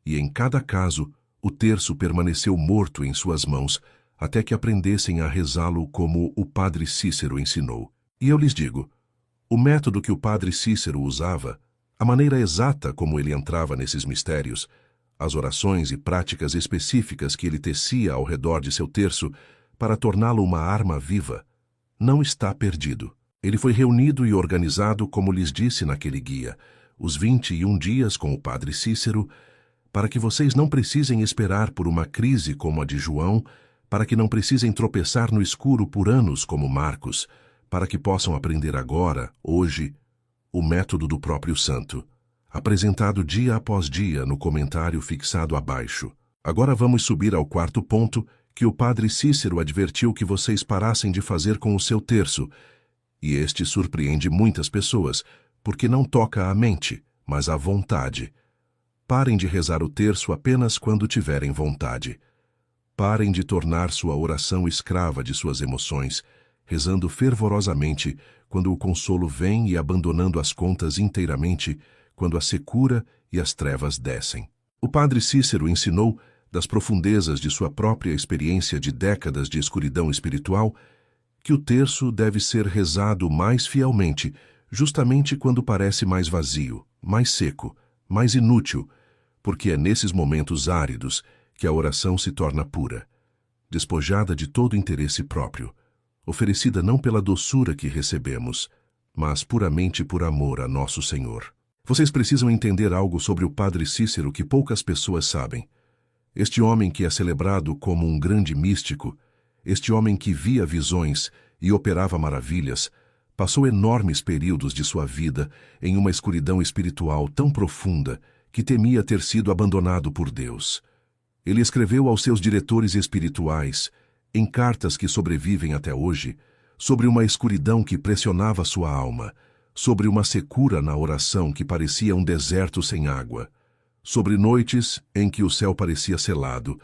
E em cada caso, o terço permaneceu morto em suas mãos, até que aprendessem a rezá-lo como o padre Cícero ensinou. E eu lhes digo, o método que o padre Cícero usava, a maneira exata como ele entrava nesses mistérios, as orações e práticas específicas que ele tecia ao redor de seu terço para torná-lo uma arma viva, não está perdido. Ele foi reunido e organizado, como lhes disse naquele guia, os 21 dias com o padre Cícero, para que vocês não precisem esperar por uma crise como a de João, para que não precisem tropeçar no escuro por anos como Marcos, para que possam aprender agora, hoje, o método do próprio santo, apresentado dia após dia no comentário fixado abaixo. Agora vamos subir ao quarto ponto que o padre Cícero advertiu que vocês parassem de fazer com o seu terço, e este surpreende muitas pessoas, porque não toca à mente, mas à vontade. Parem de rezar o terço apenas quando tiverem vontade. Parem de tornar sua oração escrava de suas emoções, rezando fervorosamente quando o consolo vem e abandonando as contas inteiramente quando a secura e as trevas descem. O padre Cícero ensinou, das profundezas de sua própria experiência de décadas de escuridão espiritual, que o terço deve ser rezado mais fielmente, justamente quando parece mais vazio, mais seco, mais inútil, porque é nesses momentos áridos que a oração se torna pura, despojada de todo interesse próprio, oferecida não pela doçura que recebemos, mas puramente por amor a Nosso Senhor. Vocês precisam entender algo sobre o padre Cícero que poucas pessoas sabem. Este homem que é celebrado como um grande místico, este homem que via visões e operava maravilhas, passou enormes períodos de sua vida em uma escuridão espiritual tão profunda que temia ter sido abandonado por Deus. Ele escreveu aos seus diretores espirituais, em cartas que sobrevivem até hoje, sobre uma escuridão que pressionava sua alma, sobre uma secura na oração que parecia um deserto sem água, sobre noites em que o céu parecia selado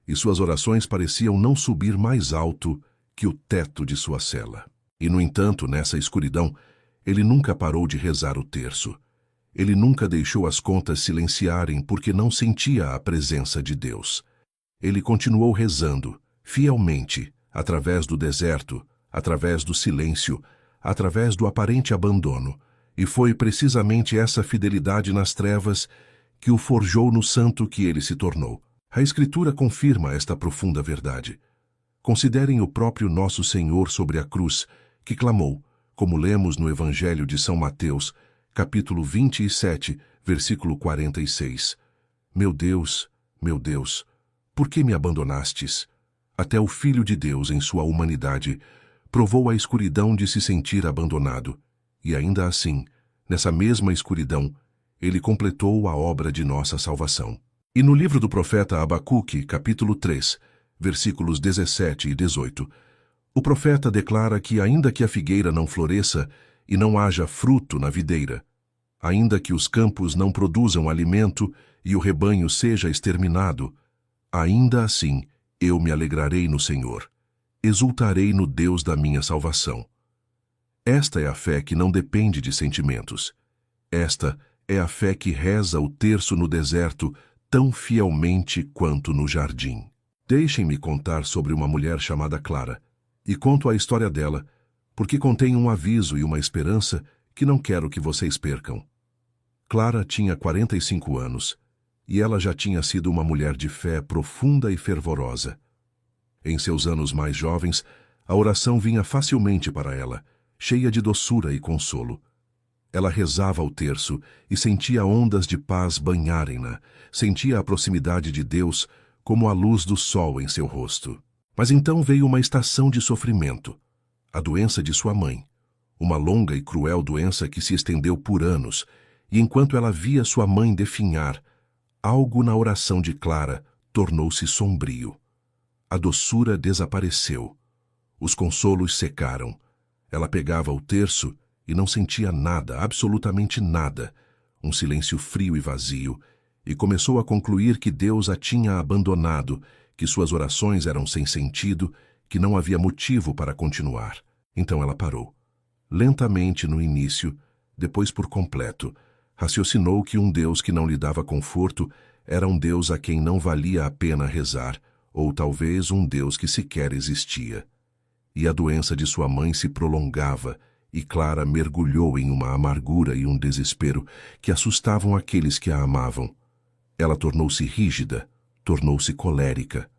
e suas orações pareciam não subir mais alto que o teto de sua cela. E, no entanto, nessa escuridão, ele nunca parou de rezar o terço. Ele nunca deixou as contas silenciarem porque não sentia a presença de Deus. Ele continuou rezando, fielmente, através do deserto, através do silêncio, através do aparente abandono, e foi precisamente essa fidelidade nas trevas que o forjou no santo que ele se tornou. A Escritura confirma esta profunda verdade. Considerem o próprio Nosso Senhor sobre a cruz, que clamou, como lemos no Evangelho de São Mateus, capítulo 27, versículo 46. Meu Deus, por que me abandonastes? Até o Filho de Deus, em sua humanidade, provou a escuridão de se sentir abandonado, e ainda assim, nessa mesma escuridão, ele completou a obra de nossa salvação. E no livro do profeta Abacuque, capítulo 3, versículos 17 e 18, o profeta declara que ainda que a figueira não floresça e não haja fruto na videira, Ainda que os campos não produzam alimento e o rebanho seja exterminado, ainda assim eu me alegrarei no Senhor, exultarei no Deus da minha salvação. Esta é a fé que não depende de sentimentos. Esta é a fé que reza o terço no deserto tão fielmente quanto no jardim. Deixem-me contar sobre uma mulher chamada Clara, e conto a história dela, porque contém um aviso e uma esperança que não quero que vocês percam. Clara tinha 45 anos, e ela já tinha sido uma mulher de fé profunda e fervorosa. Em seus anos mais jovens, a oração vinha facilmente para ela, cheia de doçura e consolo. Ela rezava o terço e sentia ondas de paz banharem-na, sentia a proximidade de Deus como a luz do sol em seu rosto. Mas então veio uma estação de sofrimento, a doença de sua mãe, uma longa e cruel doença que se estendeu por anos, e enquanto ela via sua mãe definhar, algo na oração de Clara tornou-se sombrio. A doçura desapareceu, os consolos secaram. Ela pegava o terço e não sentia nada, absolutamente nada, um silêncio frio e vazio, e começou a concluir que Deus a tinha abandonado, que suas orações eram sem sentido, que não havia motivo para continuar. Então ela parou. Lentamente no início, depois por completo, raciocinou que um Deus que não lhe dava conforto era um Deus a quem não valia a pena rezar, ou talvez um Deus que sequer existia. E a doença de sua mãe se prolongava, e Clara mergulhou em uma amargura e um desespero que assustavam aqueles que a amavam. Ela tornou-se rígida, tornou-se colérica.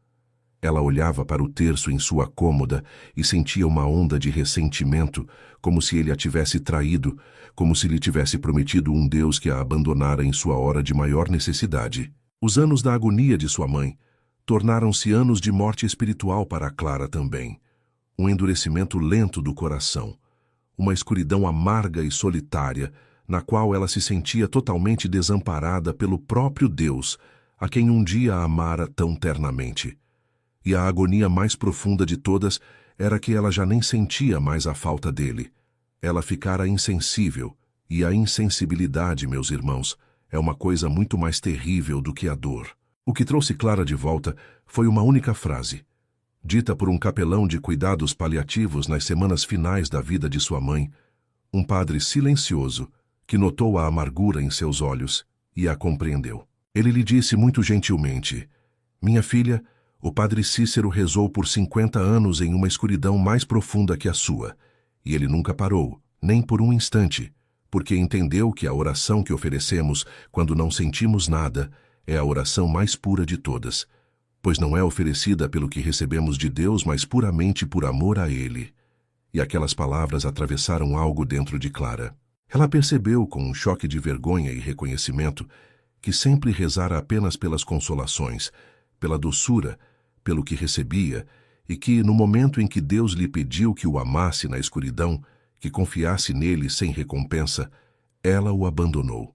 Ela olhava para o terço em sua cômoda e sentia uma onda de ressentimento, como se ele a tivesse traído, como se lhe tivesse prometido um Deus que a abandonara em sua hora de maior necessidade. Os anos da agonia de sua mãe tornaram-se anos de morte espiritual para Clara também. Um endurecimento lento do coração, uma escuridão amarga e solitária, na qual ela se sentia totalmente desamparada pelo próprio Deus, a quem um dia a amara tão ternamente. E a agonia mais profunda de todas era que ela já nem sentia mais a falta dele. Ela ficara insensível, e a insensibilidade, meus irmãos, é uma coisa muito mais terrível do que a dor. O que trouxe Clara de volta foi uma única frase, dita por um capelão de cuidados paliativos nas semanas finais da vida de sua mãe, um padre silencioso, que notou a amargura em seus olhos e a compreendeu. Ele lhe disse muito gentilmente: "Minha filha, o padre Cícero rezou por 50 anos em uma escuridão mais profunda que a sua, e ele nunca parou, nem por um instante, porque entendeu que a oração que oferecemos quando não sentimos nada é a oração mais pura de todas, pois não é oferecida pelo que recebemos de Deus, mas puramente por amor a Ele." E aquelas palavras atravessaram algo dentro de Clara. Ela percebeu, com um choque de vergonha e reconhecimento, que sempre rezara apenas pelas consolações, pela doçura, pelo que recebia, e que, no momento em que Deus lhe pediu que o amasse na escuridão, que confiasse nele sem recompensa, ela o abandonou.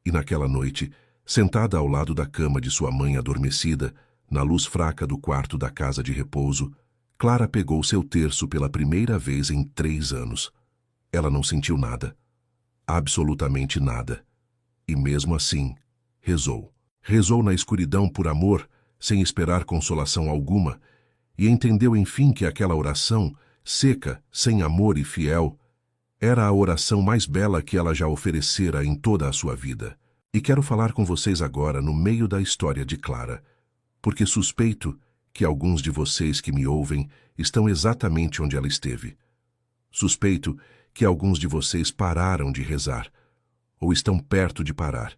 E naquela noite, sentada ao lado da cama de sua mãe adormecida, na luz fraca do quarto da casa de repouso, Clara pegou seu terço pela primeira vez em 3 anos. Ela não sentiu nada, absolutamente nada. E mesmo assim, rezou. Rezou na escuridão por amor, sem esperar consolação alguma, e entendeu enfim que aquela oração, seca, sem amor e fiel, era a oração mais bela que ela já oferecera em toda a sua vida. E quero falar com vocês agora no meio da história de Clara, porque suspeito que alguns de vocês que me ouvem estão exatamente onde ela esteve. Suspeito que alguns de vocês pararam de rezar, ou estão perto de parar,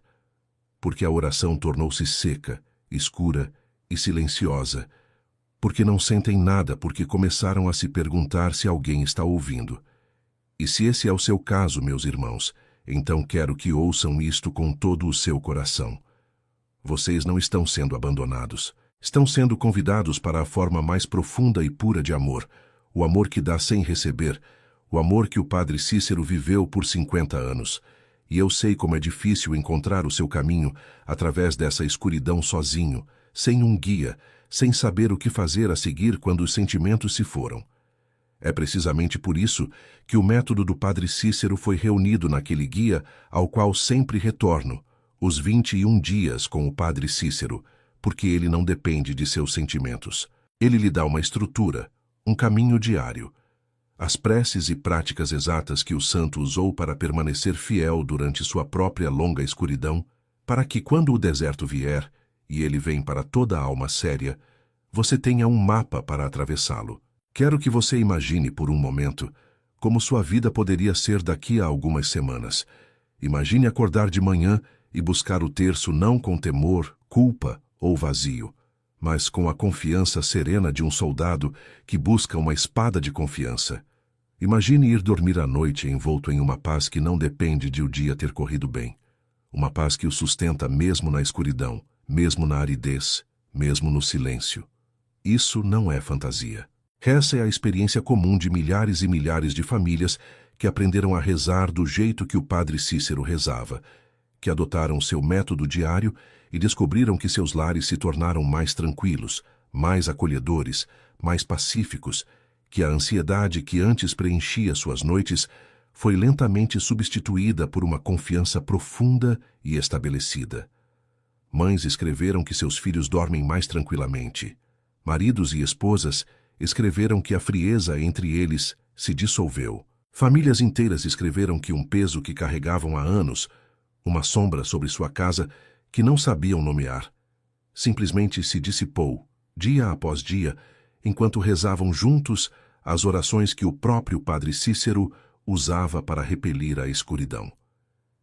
porque a oração tornou-se seca, escura e silenciosa, porque não sentem nada, porque começaram a se perguntar se alguém está ouvindo. E se esse é o seu caso, meus irmãos, então quero que ouçam isto com todo o seu coração. Vocês não estão sendo abandonados. Estão sendo convidados para a forma mais profunda e pura de amor, o amor que dá sem receber, o amor que o padre Cícero viveu por 50 anos. E eu sei como é difícil encontrar o seu caminho através dessa escuridão sozinho, sem um guia, sem saber o que fazer a seguir quando os sentimentos se foram. É precisamente por isso que o método do Padre Cícero foi reunido naquele guia ao qual sempre retorno, os 21 dias com o Padre Cícero, porque ele não depende de seus sentimentos. Ele lhe dá uma estrutura, um caminho diário, as preces e práticas exatas que o santo usou para permanecer fiel durante sua própria longa escuridão, para que quando o deserto vier, e ele vem para toda a alma séria, você tenha um mapa para atravessá-lo. Quero que você imagine por um momento como sua vida poderia ser daqui a algumas semanas. Imagine acordar de manhã e buscar o terço não com temor, culpa ou vazio, mas com a confiança serena de um soldado que busca uma espada de confiança. Imagine ir dormir à noite envolto em uma paz que não depende de o dia ter corrido bem. Uma paz que o sustenta mesmo na escuridão, mesmo na aridez, mesmo no silêncio. Isso não é fantasia. Essa é a experiência comum de milhares e milhares de famílias que aprenderam a rezar do jeito que o Padre Cícero rezava, que adotaram seu método diário e descobriram que seus lares se tornaram mais tranquilos, mais acolhedores, mais pacíficos, que a ansiedade que antes preenchia suas noites foi lentamente substituída por uma confiança profunda e estabelecida. Mães escreveram que seus filhos dormem mais tranquilamente. Maridos e esposas escreveram que a frieza entre eles se dissolveu. Famílias inteiras escreveram que um peso que carregavam há anos, uma sombra sobre sua casa que não sabiam nomear, simplesmente se dissipou, dia após dia, enquanto rezavam juntos as orações que o próprio Padre Cícero usava para repelir a escuridão.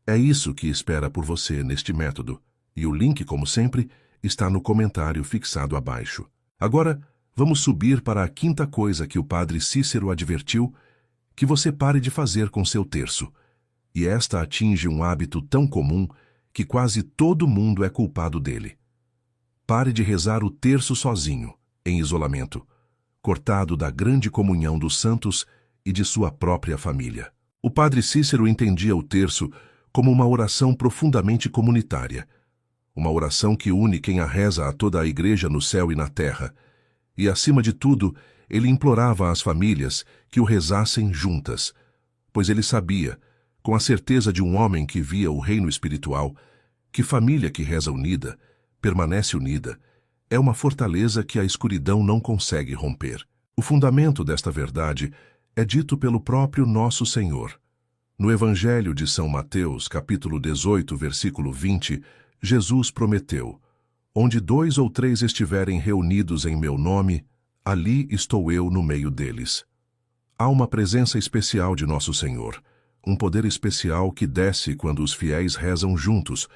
É isso que espera por você neste método, e o link, como sempre, está no comentário fixado abaixo. Agora, vamos subir para a quinta coisa que o Padre Cícero advertiu que você pare de fazer com seu terço, e esta atinge um hábito tão comum que quase todo mundo é culpado dele. Pare de rezar o terço sozinho, em isolamento, cortado da grande comunhão dos santos e de sua própria família. O Padre Cícero entendia o terço como uma oração profundamente comunitária, uma oração que une quem a reza a toda a igreja no céu e na terra, e, acima de tudo, ele implorava às famílias que o rezassem juntas, pois ele sabia, com a certeza de um homem que via o reino espiritual, que família que reza unida, permanece unida, é uma fortaleza que a escuridão não consegue romper. O fundamento desta verdade é dito pelo próprio Nosso Senhor. No Evangelho de São Mateus, capítulo 18, versículo 20, Jesus prometeu: onde 2 ou 3 estiverem reunidos em meu nome, ali estou eu no meio deles. Há uma presença especial de Nosso Senhor, um poder especial que desce quando os fiéis rezam juntos,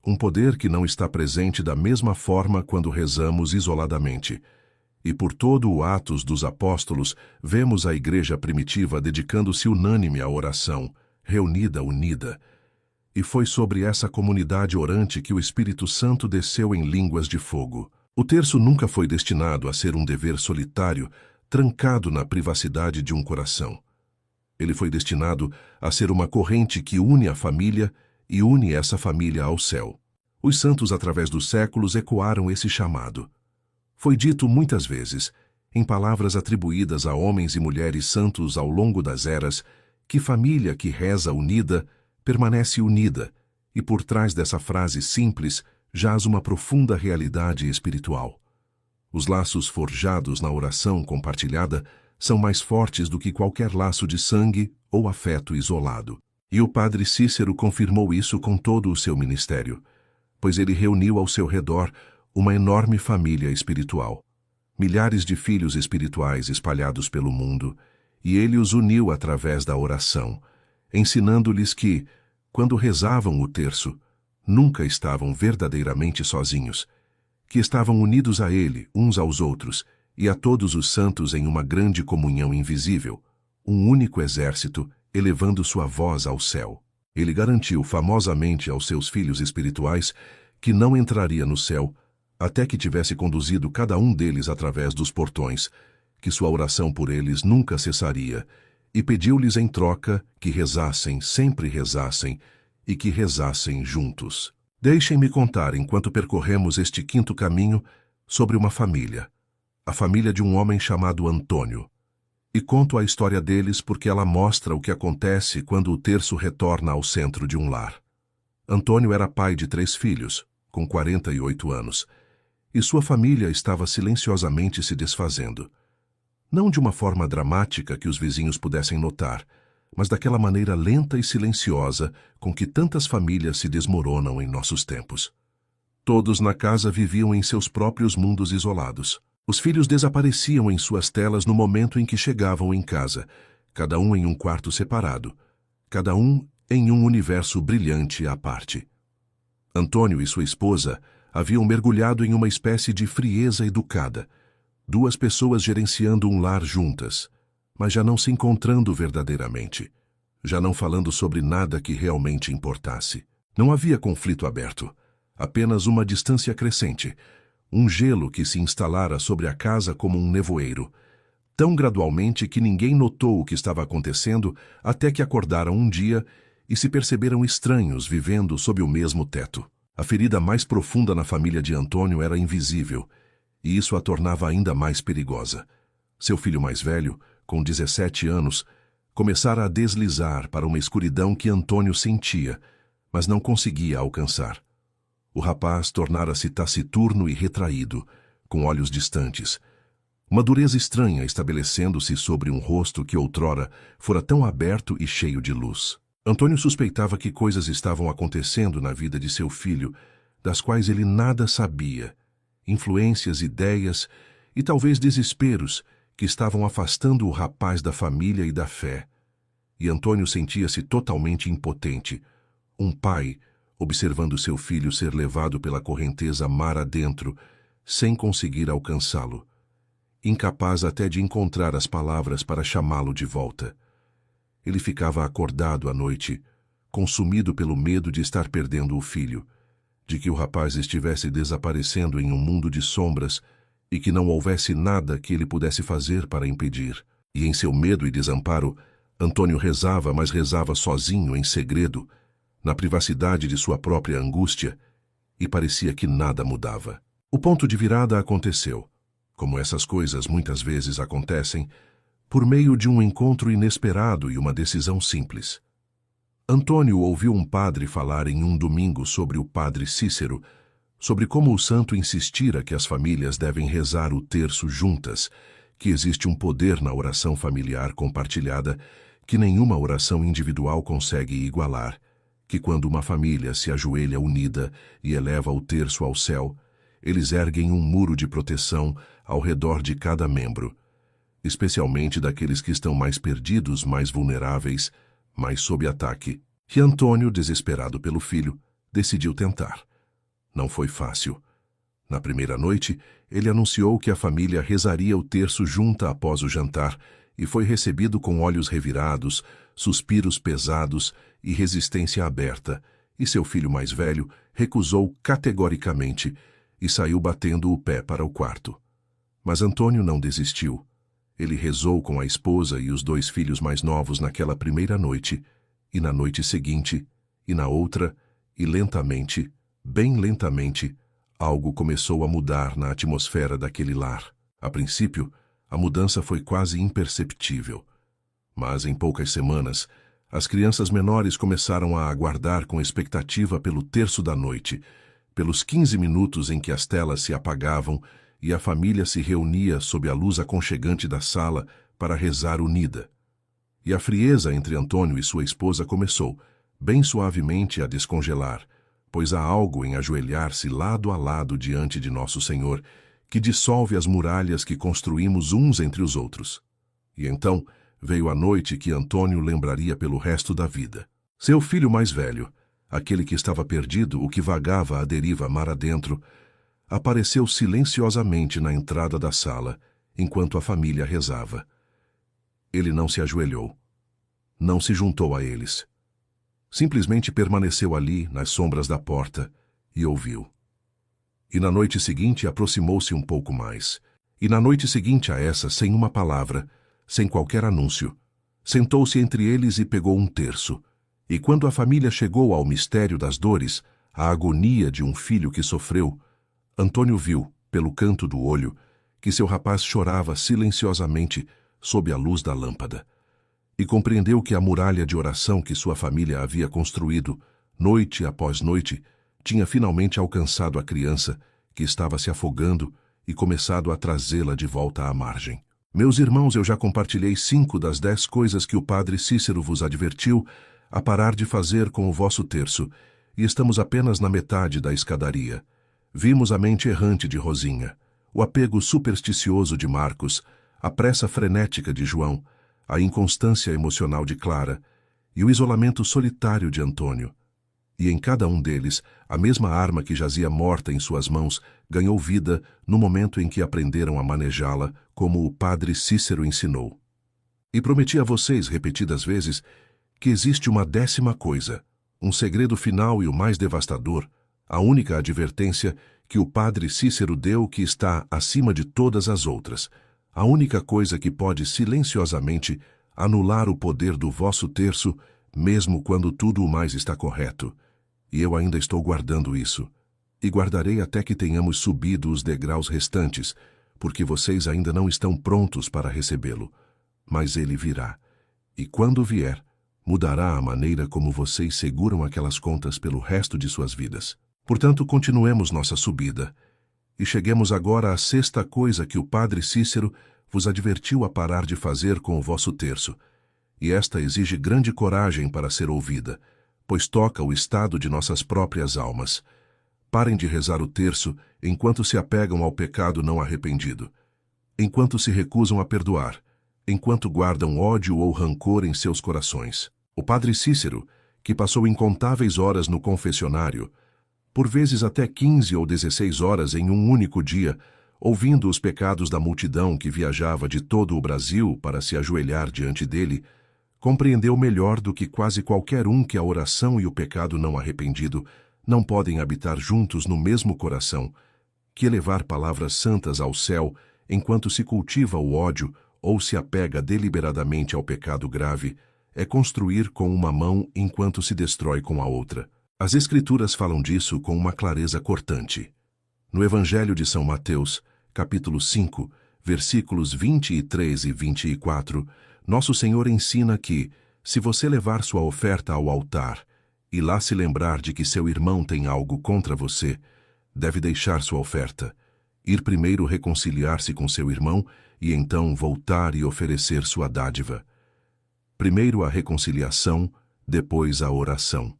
um poder que não está presente da mesma forma quando rezamos isoladamente. E por todo o Atos dos Apóstolos, vemos a igreja primitiva dedicando-se unânime à oração, reunida, unida. E foi sobre essa comunidade orante que o Espírito Santo desceu em línguas de fogo. O terço nunca foi destinado a ser um dever solitário, trancado na privacidade de um coração. Ele foi destinado a ser uma corrente que une a família e une essa família ao céu. Os santos, através dos séculos, ecoaram esse chamado. Foi dito muitas vezes, em palavras atribuídas a homens e mulheres santos ao longo das eras, que família que reza unida permanece unida, e por trás dessa frase simples jaz uma profunda realidade espiritual. Os laços forjados na oração compartilhada são mais fortes do que qualquer laço de sangue ou afeto isolado. E o Padre Cícero confirmou isso com todo o seu ministério, pois ele reuniu ao seu redor uma enorme família espiritual, milhares de filhos espirituais espalhados pelo mundo, e ele os uniu através da oração, ensinando-lhes que, quando rezavam o terço, nunca estavam verdadeiramente sozinhos, que estavam unidos a ele, uns aos outros, e a todos os santos em uma grande comunhão invisível, um único exército elevando sua voz ao céu. Ele garantiu famosamente aos seus filhos espirituais que não entraria no céu até que tivesse conduzido cada um deles através dos portões, que sua oração por eles nunca cessaria, e pediu-lhes em troca que rezassem, sempre rezassem, e que rezassem juntos. Deixem-me contar, enquanto percorremos este quinto caminho, sobre uma família, a família de um homem chamado Antônio. E conto a história deles porque ela mostra o que acontece quando o terço retorna ao centro de um lar. Antônio era pai de 3 filhos, com 48 anos, e sua família estava silenciosamente se desfazendo. Não de uma forma dramática que os vizinhos pudessem notar, mas daquela maneira lenta e silenciosa com que tantas famílias se desmoronam em nossos tempos. Todos na casa viviam em seus próprios mundos isolados. Os filhos desapareciam em suas telas no momento em que chegavam em casa, cada um em um quarto separado, cada um em um universo brilhante à parte. Antônio e sua esposa haviam mergulhado em uma espécie de frieza educada, 2 pessoas gerenciando um lar juntas, mas já não se encontrando verdadeiramente, já não falando sobre nada que realmente importasse. Não havia conflito aberto, apenas uma distância crescente, um gelo que se instalara sobre a casa como um nevoeiro, tão gradualmente que ninguém notou o que estava acontecendo até que acordaram um dia e se perceberam estranhos vivendo sob o mesmo teto. A ferida mais profunda na família de Antônio era invisível, e isso a tornava ainda mais perigosa. Seu filho mais velho, com 17 anos, começara a deslizar para uma escuridão que Antônio sentia, mas não conseguia alcançar. O rapaz tornara-se taciturno e retraído, com olhos distantes. Uma dureza estranha estabelecendo-se sobre um rosto que outrora fora tão aberto e cheio de luz. Antônio suspeitava que coisas estavam acontecendo na vida de seu filho, das quais ele nada sabia. Influências, ideias e talvez desesperos que estavam afastando o rapaz da família e da fé. E Antônio sentia-se totalmente impotente. Um pai observando seu filho ser levado pela correnteza mar adentro, sem conseguir alcançá-lo, incapaz até de encontrar as palavras para chamá-lo de volta. Ele ficava acordado à noite, consumido pelo medo de estar perdendo o filho, de que o rapaz estivesse desaparecendo em um mundo de sombras e que não houvesse nada que ele pudesse fazer para impedir. E em seu medo e desamparo, Antônio rezava, mas rezava sozinho, em segredo, na privacidade de sua própria angústia, e parecia que nada mudava. O ponto de virada aconteceu, como essas coisas muitas vezes acontecem, por meio de um encontro inesperado e uma decisão simples. Antônio ouviu um padre falar em um domingo sobre o padre Cícero, sobre como o santo insistira que as famílias devem rezar o terço juntas, que existe um poder na oração familiar compartilhada que nenhuma oração individual consegue igualar, que quando uma família se ajoelha unida e eleva o terço ao céu, eles erguem um muro de proteção ao redor de cada membro, especialmente daqueles que estão mais perdidos, mais vulneráveis, mais sob ataque. E Antônio, desesperado pelo filho, decidiu tentar. Não foi fácil. Na primeira noite, ele anunciou que a família rezaria o terço junta após o jantar e foi recebido com olhos revirados, suspiros pesados e resistência aberta, e seu filho mais velho recusou categoricamente e saiu batendo o pé para o quarto. Mas Antônio não desistiu. Ele rezou com a esposa e os 2 filhos mais novos naquela primeira noite, e na noite seguinte, e na outra, e lentamente, bem lentamente, algo começou a mudar na atmosfera daquele lar. A princípio, a mudança foi quase imperceptível. Mas em poucas semanas, as crianças menores começaram a aguardar com expectativa pelo terço da noite, pelos 15 minutos em que as telas se apagavam e a família se reunia sob a luz aconchegante da sala para rezar unida. E a frieza entre Antônio e sua esposa começou, bem suavemente, a descongelar, pois há algo em ajoelhar-se lado a lado diante de Nosso Senhor que dissolve as muralhas que construímos uns entre os outros. E então veio a noite que Antônio lembraria pelo resto da vida. Seu filho mais velho, aquele que estava perdido, o que vagava à deriva mar adentro, apareceu silenciosamente na entrada da sala, enquanto a família rezava. Ele não se ajoelhou. Não se juntou a eles. Simplesmente permaneceu ali, nas sombras da porta, e ouviu. E na noite seguinte aproximou-se um pouco mais. E na noite seguinte a essa, sem uma palavra, sem qualquer anúncio, sentou-se entre eles e pegou um terço. E quando a família chegou ao mistério das dores, a agonia de um filho que sofreu, Antônio viu, pelo canto do olho, que seu rapaz chorava silenciosamente, sob a luz da lâmpada. E compreendeu que a muralha de oração que sua família havia construído, noite após noite, tinha finalmente alcançado a criança, que estava se afogando, e começado a trazê-la de volta à margem. Meus irmãos, eu já compartilhei 5 das 10 coisas que o padre Cícero vos advertiu a parar de fazer com o vosso terço, e estamos apenas na metade da escadaria. Vimos a mente errante de Rosinha, o apego supersticioso de Marcos, a pressa frenética de João, a inconstância emocional de Clara e o isolamento solitário de Antônio. E em cada um deles, a mesma arma que jazia morta em suas mãos ganhou vida no momento em que aprenderam a manejá-la, como o padre Cícero ensinou. E prometi a vocês repetidas vezes que existe uma 10ª coisa, um segredo final e o mais devastador, a única advertência que o padre Cícero deu que está acima de todas as outras, a única coisa que pode silenciosamente anular o poder do vosso terço, mesmo quando tudo o mais está correto. E eu ainda estou guardando isso. E guardarei até que tenhamos subido os degraus restantes, porque vocês ainda não estão prontos para recebê-lo. Mas ele virá. E quando vier, mudará a maneira como vocês seguram aquelas contas pelo resto de suas vidas. Portanto, continuemos nossa subida. E cheguemos agora à 6ª coisa que o padre Cícero vos advertiu a parar de fazer com o vosso terço. E esta exige grande coragem para ser ouvida, pois toca o estado de nossas próprias almas. Parem de rezar o terço enquanto se apegam ao pecado não arrependido, enquanto se recusam a perdoar, enquanto guardam ódio ou rancor em seus corações. O padre Cícero, que passou incontáveis horas no confessionário, por vezes até 15 ou 16 horas em um único dia, ouvindo os pecados da multidão que viajava de todo o Brasil para se ajoelhar diante dele, compreendeu melhor do que quase qualquer um que a oração e o pecado não arrependido não podem habitar juntos no mesmo coração, que elevar palavras santas ao céu enquanto se cultiva o ódio ou se apega deliberadamente ao pecado grave é construir com uma mão enquanto se destrói com a outra. As Escrituras falam disso com uma clareza cortante. No Evangelho de São Mateus, capítulo 5, versículos 23 e 24, Nosso Senhor ensina que, se você levar sua oferta ao altar e lá se lembrar de que seu irmão tem algo contra você, deve deixar sua oferta, ir primeiro reconciliar-se com seu irmão e então voltar e oferecer sua dádiva. Primeiro a reconciliação, depois a oração.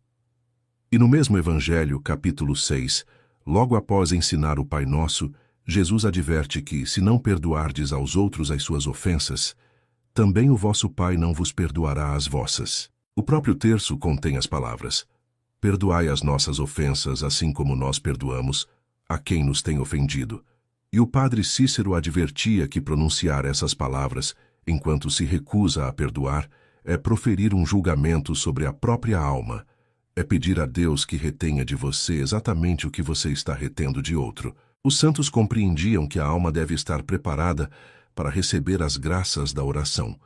E no mesmo Evangelho, capítulo 6, logo após ensinar o Pai Nosso, Jesus adverte que, se não perdoardes aos outros as suas ofensas, também o vosso Pai não vos perdoará as vossas. O próprio terço contém as palavras: perdoai as nossas ofensas, assim como nós perdoamos a quem nos tem ofendido. E o padre Cícero advertia que pronunciar essas palavras, enquanto se recusa a perdoar, é proferir um julgamento sobre a própria alma, é pedir a Deus que retenha de você exatamente o que você está retendo de outro. Os santos compreendiam que a alma deve estar preparada para receber as graças da oração,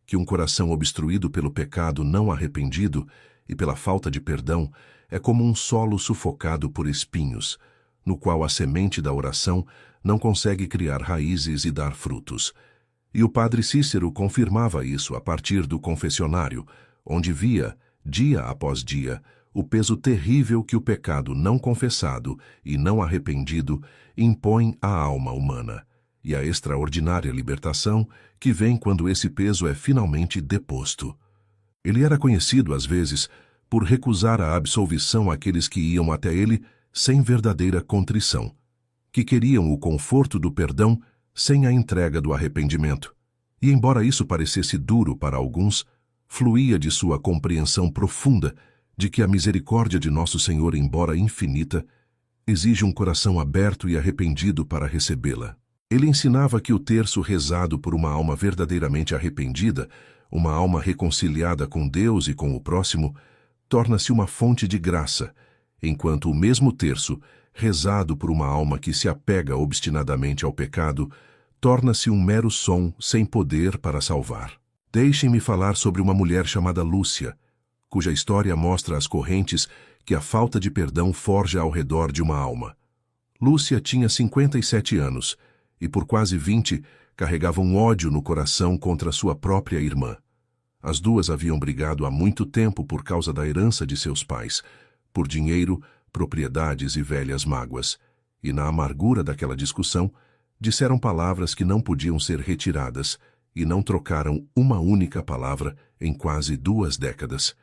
que um coração obstruído pelo pecado não arrependido e pela falta de perdão é como um solo sufocado por espinhos, no qual a semente da oração não consegue criar raízes e dar frutos. E o padre Cícero confirmava isso a partir do confessionário, onde via, dia após dia, o peso terrível que o pecado não confessado e não arrependido impõe à alma humana, e a extraordinária libertação que vem quando esse peso é finalmente deposto. Ele era conhecido, às vezes, por recusar a absolvição àqueles que iam até ele sem verdadeira contrição, que queriam o conforto do perdão sem a entrega do arrependimento. E embora isso parecesse duro para alguns, fluía de sua compreensão profunda de que a misericórdia de Nosso Senhor, embora infinita, exige um coração aberto e arrependido para recebê-la. Ele ensinava que o terço rezado por uma alma verdadeiramente arrependida, uma alma reconciliada com Deus e com o próximo, torna-se uma fonte de graça, enquanto o mesmo terço, rezado por uma alma que se apega obstinadamente ao pecado, torna-se um mero som sem poder para salvar. Deixem-me falar sobre uma mulher chamada Lúcia, cuja história mostra as correntes que a falta de perdão forja ao redor de uma alma. Lúcia tinha 57 anos e por quase 20 carregava um ódio no coração contra sua própria irmã. As duas haviam brigado há muito tempo por causa da herança de seus pais, por dinheiro, propriedades e velhas mágoas, e na amargura daquela discussão, disseram palavras que não podiam ser retiradas e não trocaram uma única palavra em quase 2 décadas.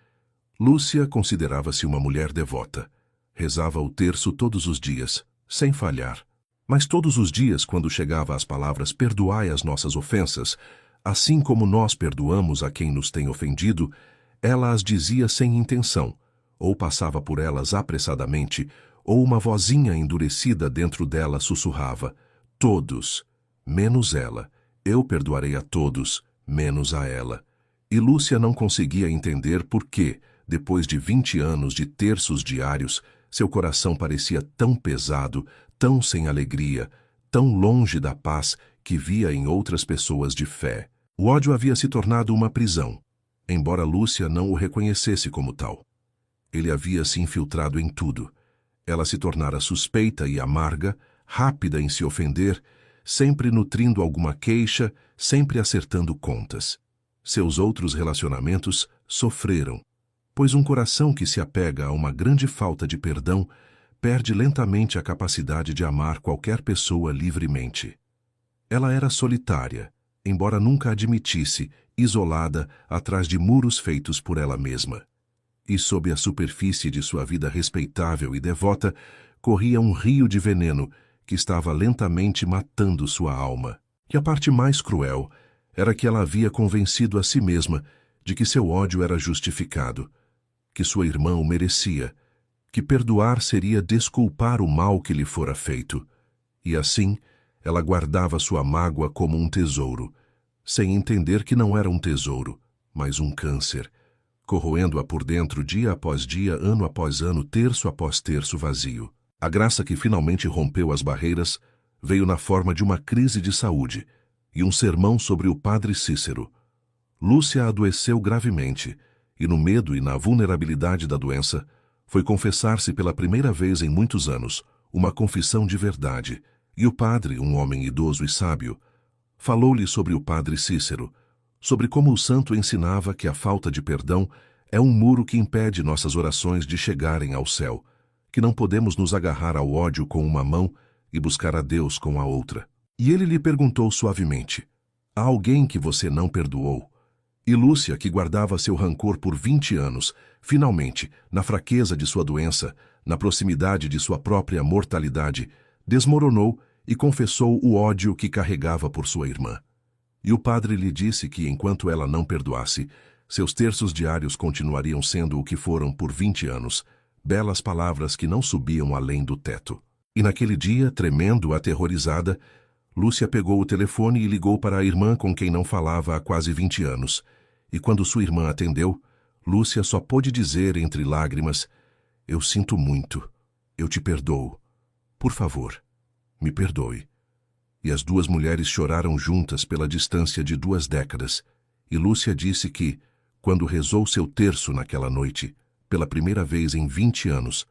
Lúcia considerava-se uma mulher devota. Rezava o terço todos os dias, sem falhar. Mas todos os dias, quando chegava às palavras "perdoai as nossas ofensas", assim como nós perdoamos a quem nos tem ofendido, ela as dizia sem intenção, ou passava por elas apressadamente, ou uma vozinha endurecida dentro dela sussurrava: "Todos, menos ela. Eu perdoarei a todos, menos a ela." E Lúcia não conseguia entender por que, depois de 20 anos de terços diários, seu coração parecia tão pesado, tão sem alegria, tão longe da paz que via em outras pessoas de fé. O ódio havia se tornado uma prisão, embora Lúcia não o reconhecesse como tal. Ele havia se infiltrado em tudo. Ela se tornara suspeita e amarga, rápida em se ofender, sempre nutrindo alguma queixa, sempre acertando contas. Seus outros relacionamentos sofreram, pois um coração que se apega a uma grande falta de perdão perde lentamente a capacidade de amar qualquer pessoa livremente. Ela era solitária, embora nunca admitisse, isolada atrás de muros feitos por ela mesma. E sob a superfície de sua vida respeitável e devota, corria um rio de veneno que estava lentamente matando sua alma. E a parte mais cruel era que ela havia convencido a si mesma de que seu ódio era justificado, que sua irmã o merecia, que perdoar seria desculpar o mal que lhe fora feito. E assim, ela guardava sua mágoa como um tesouro, sem entender que não era um tesouro, mas um câncer, corroendo-a por dentro dia após dia, ano após ano, terço após terço vazio. A graça que finalmente rompeu as barreiras veio na forma de uma crise de saúde e um sermão sobre o padre Cícero. Lúcia adoeceu gravemente e, no medo e na vulnerabilidade da doença, foi confessar-se pela primeira vez em muitos anos, uma confissão de verdade, e o padre, um homem idoso e sábio, falou-lhe sobre o padre Cícero, sobre como o santo ensinava que a falta de perdão é um muro que impede nossas orações de chegarem ao céu, que não podemos nos agarrar ao ódio com uma mão e buscar a Deus com a outra. E ele lhe perguntou suavemente: "Há alguém que você não perdoou?" E Lúcia, que guardava seu rancor por 20 anos, finalmente, na fraqueza de sua doença, na proximidade de sua própria mortalidade, desmoronou e confessou o ódio que carregava por sua irmã. E o padre lhe disse que, enquanto ela não perdoasse, seus terços diários continuariam sendo o que foram por 20 anos, belas palavras que não subiam além do teto. E naquele dia, tremendo, aterrorizada, Lúcia pegou o telefone e ligou para a irmã com quem não falava há quase 20 anos. E quando sua irmã atendeu, Lúcia só pôde dizer entre lágrimas: "Eu sinto muito. Eu te perdoo. Por favor, me perdoe." E as duas mulheres choraram juntas pela distância de 2 décadas, e Lúcia disse que, quando rezou seu terço naquela noite, pela primeira vez em 20 anos,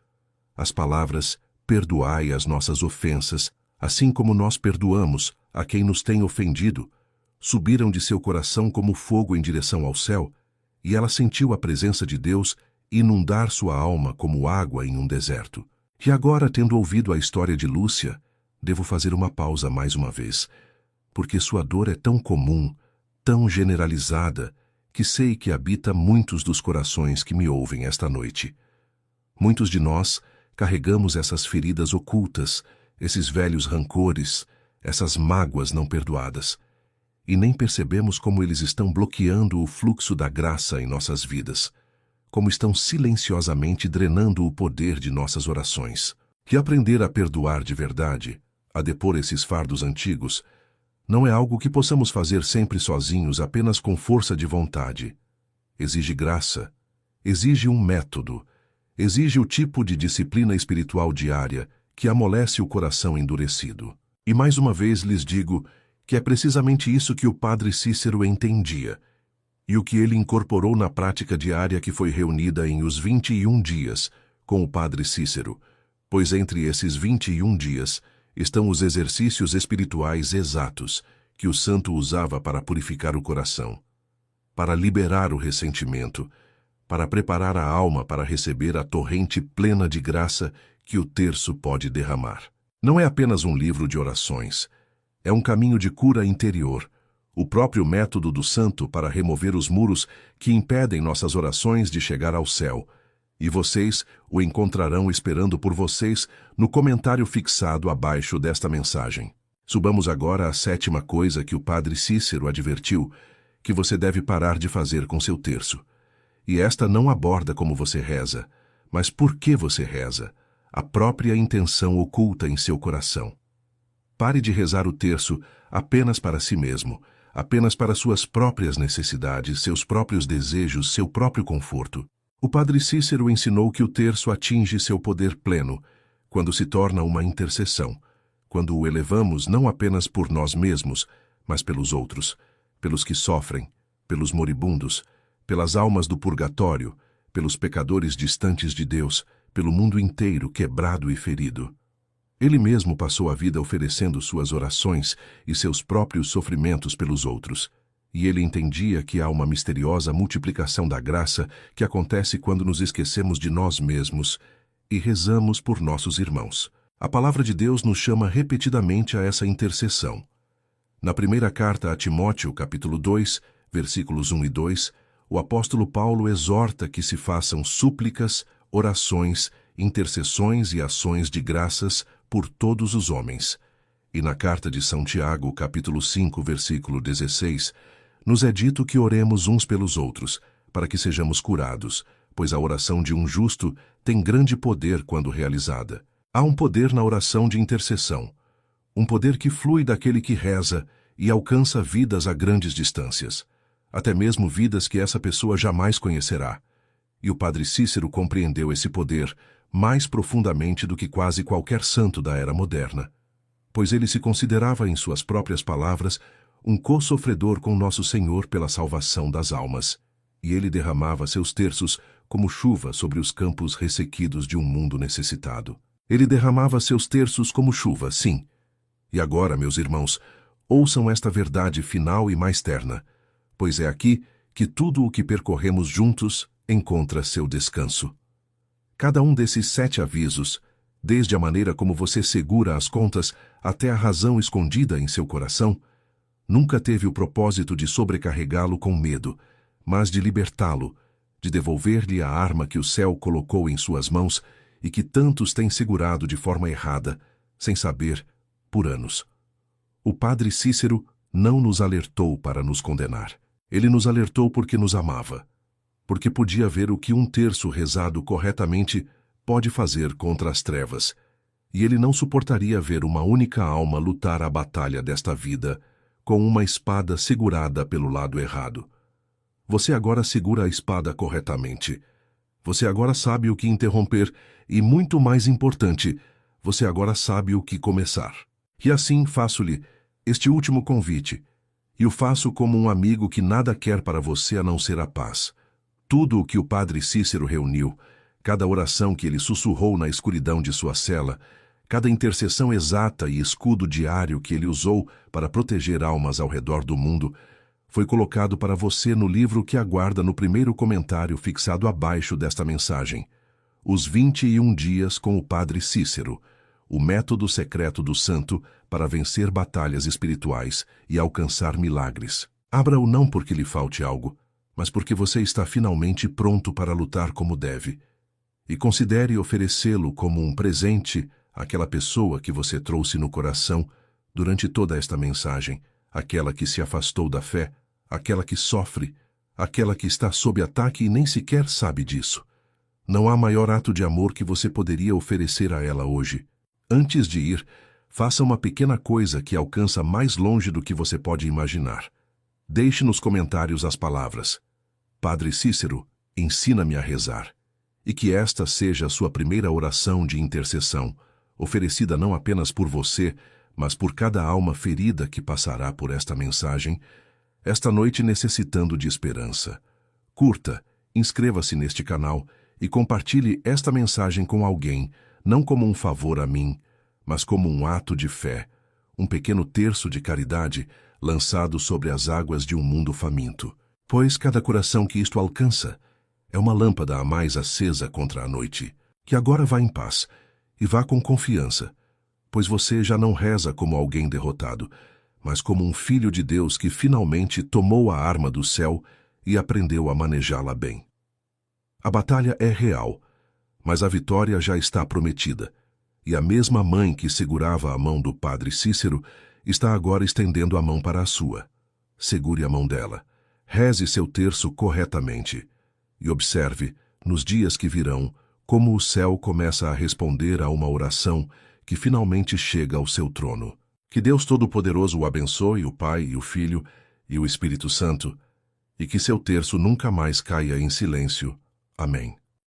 as palavras "perdoai as nossas ofensas, assim como nós perdoamos a quem nos tem ofendido", subiram de seu coração como fogo em direção ao céu, e ela sentiu a presença de Deus inundar sua alma como água em um deserto. E agora, tendo ouvido a história de Lúcia, devo fazer uma pausa mais uma vez, porque sua dor é tão comum, tão generalizada, que sei que habita muitos dos corações que me ouvem esta noite. Muitos de nós carregamos essas feridas ocultas, esses velhos rancores, essas mágoas não perdoadas, e nem percebemos como eles estão bloqueando o fluxo da graça em nossas vidas, como estão silenciosamente drenando o poder de nossas orações. E aprender a perdoar de verdade, a depor esses fardos antigos, não é algo que possamos fazer sempre sozinhos, apenas com força de vontade. Exige graça, exige um método, exige o tipo de disciplina espiritual diária que amolece o coração endurecido. E mais uma vez lhes digo que é precisamente isso que o padre Cícero entendia, e o que ele incorporou na prática diária que foi reunida em os 21 dias com o padre Cícero, pois entre esses 21 dias estão os exercícios espirituais exatos que o santo usava para purificar o coração, para liberar o ressentimento, para preparar a alma para receber a torrente plena de graça que o terço pode derramar. Não é apenas um livro de orações, é um caminho de cura interior, o próprio método do santo para remover os muros que impedem nossas orações de chegar ao céu, e vocês o encontrarão esperando por vocês no comentário fixado abaixo desta mensagem. Subamos agora à 7ª coisa que o padre Cícero advertiu que você deve parar de fazer com seu terço. E esta não aborda como você reza, mas por que você reza, a própria intenção oculta em seu coração. Pare de rezar o terço apenas para si mesmo, apenas para suas próprias necessidades, seus próprios desejos, seu próprio conforto. O padre Cícero ensinou que o terço atinge seu poder pleno quando se torna uma intercessão, quando o elevamos não apenas por nós mesmos, mas pelos outros, pelos que sofrem, pelos moribundos, pelas almas do purgatório, pelos pecadores distantes de Deus, pelo mundo inteiro quebrado e ferido. Ele mesmo passou a vida oferecendo suas orações e seus próprios sofrimentos pelos outros, e ele entendia que há uma misteriosa multiplicação da graça que acontece quando nos esquecemos de nós mesmos e rezamos por nossos irmãos. A palavra de Deus nos chama repetidamente a essa intercessão. Na primeira carta a Timóteo, capítulo 2, versículos 1 e 2, o apóstolo Paulo exorta que se façam súplicas, orações, intercessões e ações de graças por todos os homens. E na carta de São Tiago, capítulo 5, versículo 16, nos é dito que oremos uns pelos outros, para que sejamos curados, pois a oração de um justo tem grande poder quando realizada. Há um poder na oração de intercessão, um poder que flui daquele que reza e alcança vidas a grandes distâncias, até mesmo vidas que essa pessoa jamais conhecerá. E o padre Cícero compreendeu esse poder mais profundamente do que quase qualquer santo da era moderna, pois ele se considerava, em suas próprias palavras, um co-sofredor com Nosso Senhor pela salvação das almas, e ele derramava seus terços como chuva sobre os campos ressequidos de um mundo necessitado. Ele derramava seus terços como chuva, sim. E agora, meus irmãos, ouçam esta verdade final e mais terna, pois é aqui que tudo o que percorremos juntos encontra seu descanso. Cada um desses 7 avisos, desde a maneira como você segura as contas até a razão escondida em seu coração, nunca teve o propósito de sobrecarregá-lo com medo, mas de libertá-lo, de devolver-lhe a arma que o céu colocou em suas mãos e que tantos têm segurado de forma errada, sem saber, por anos. O padre Cícero não nos alertou para nos condenar. Ele nos alertou porque nos amava, porque podia ver o que um terço rezado corretamente pode fazer contra as trevas, e ele não suportaria ver uma única alma lutar a batalha desta vida com uma espada segurada pelo lado errado. Você agora segura a espada corretamente. Você agora sabe o que interromper e, muito mais importante, você agora sabe o que começar. E assim faço-lhe este último convite, e o faço como um amigo que nada quer para você a não ser a paz. Tudo o que o padre Cícero reuniu, cada oração que ele sussurrou na escuridão de sua cela, cada intercessão exata e escudo diário que ele usou para proteger almas ao redor do mundo, foi colocado para você no livro que aguarda no primeiro comentário fixado abaixo desta mensagem. Os 21 dias com o padre Cícero, o método secreto do santo para vencer batalhas espirituais e alcançar milagres. Abra-o não porque lhe falte algo, mas porque você está finalmente pronto para lutar como deve. E considere oferecê-lo como um presente àquela pessoa que você trouxe no coração durante toda esta mensagem, aquela que se afastou da fé, aquela que sofre, aquela que está sob ataque e nem sequer sabe disso. Não há maior ato de amor que você poderia oferecer a ela hoje. Antes de ir, faça uma pequena coisa que alcança mais longe do que você pode imaginar. Deixe nos comentários as palavras: Padre Cícero, ensina-me a rezar. E que esta seja a sua primeira oração de intercessão, oferecida não apenas por você, mas por cada alma ferida que passará por esta mensagem, esta noite necessitando de esperança. Curta, inscreva-se neste canal e compartilhe esta mensagem com alguém, não como um favor a mim, mas como um ato de fé, um pequeno terço de caridade lançado sobre as águas de um mundo faminto. Pois cada coração que isto alcança é uma lâmpada a mais acesa contra a noite. Que agora vá em paz e vá com confiança, pois você já não reza como alguém derrotado, mas como um filho de Deus que finalmente tomou a arma do céu e aprendeu a manejá-la bem. A batalha é real, mas a vitória já está prometida, e a mesma mãe que segurava a mão do padre Cícero está agora estendendo a mão para a sua. Segure a mão dela, reze seu terço corretamente, e observe, nos dias que virão, como o céu começa a responder a uma oração que finalmente chega ao seu trono. Que Deus Todo-Poderoso o abençoe, o Pai e o Filho e o Espírito Santo, e que seu terço nunca mais caia em silêncio. Amém.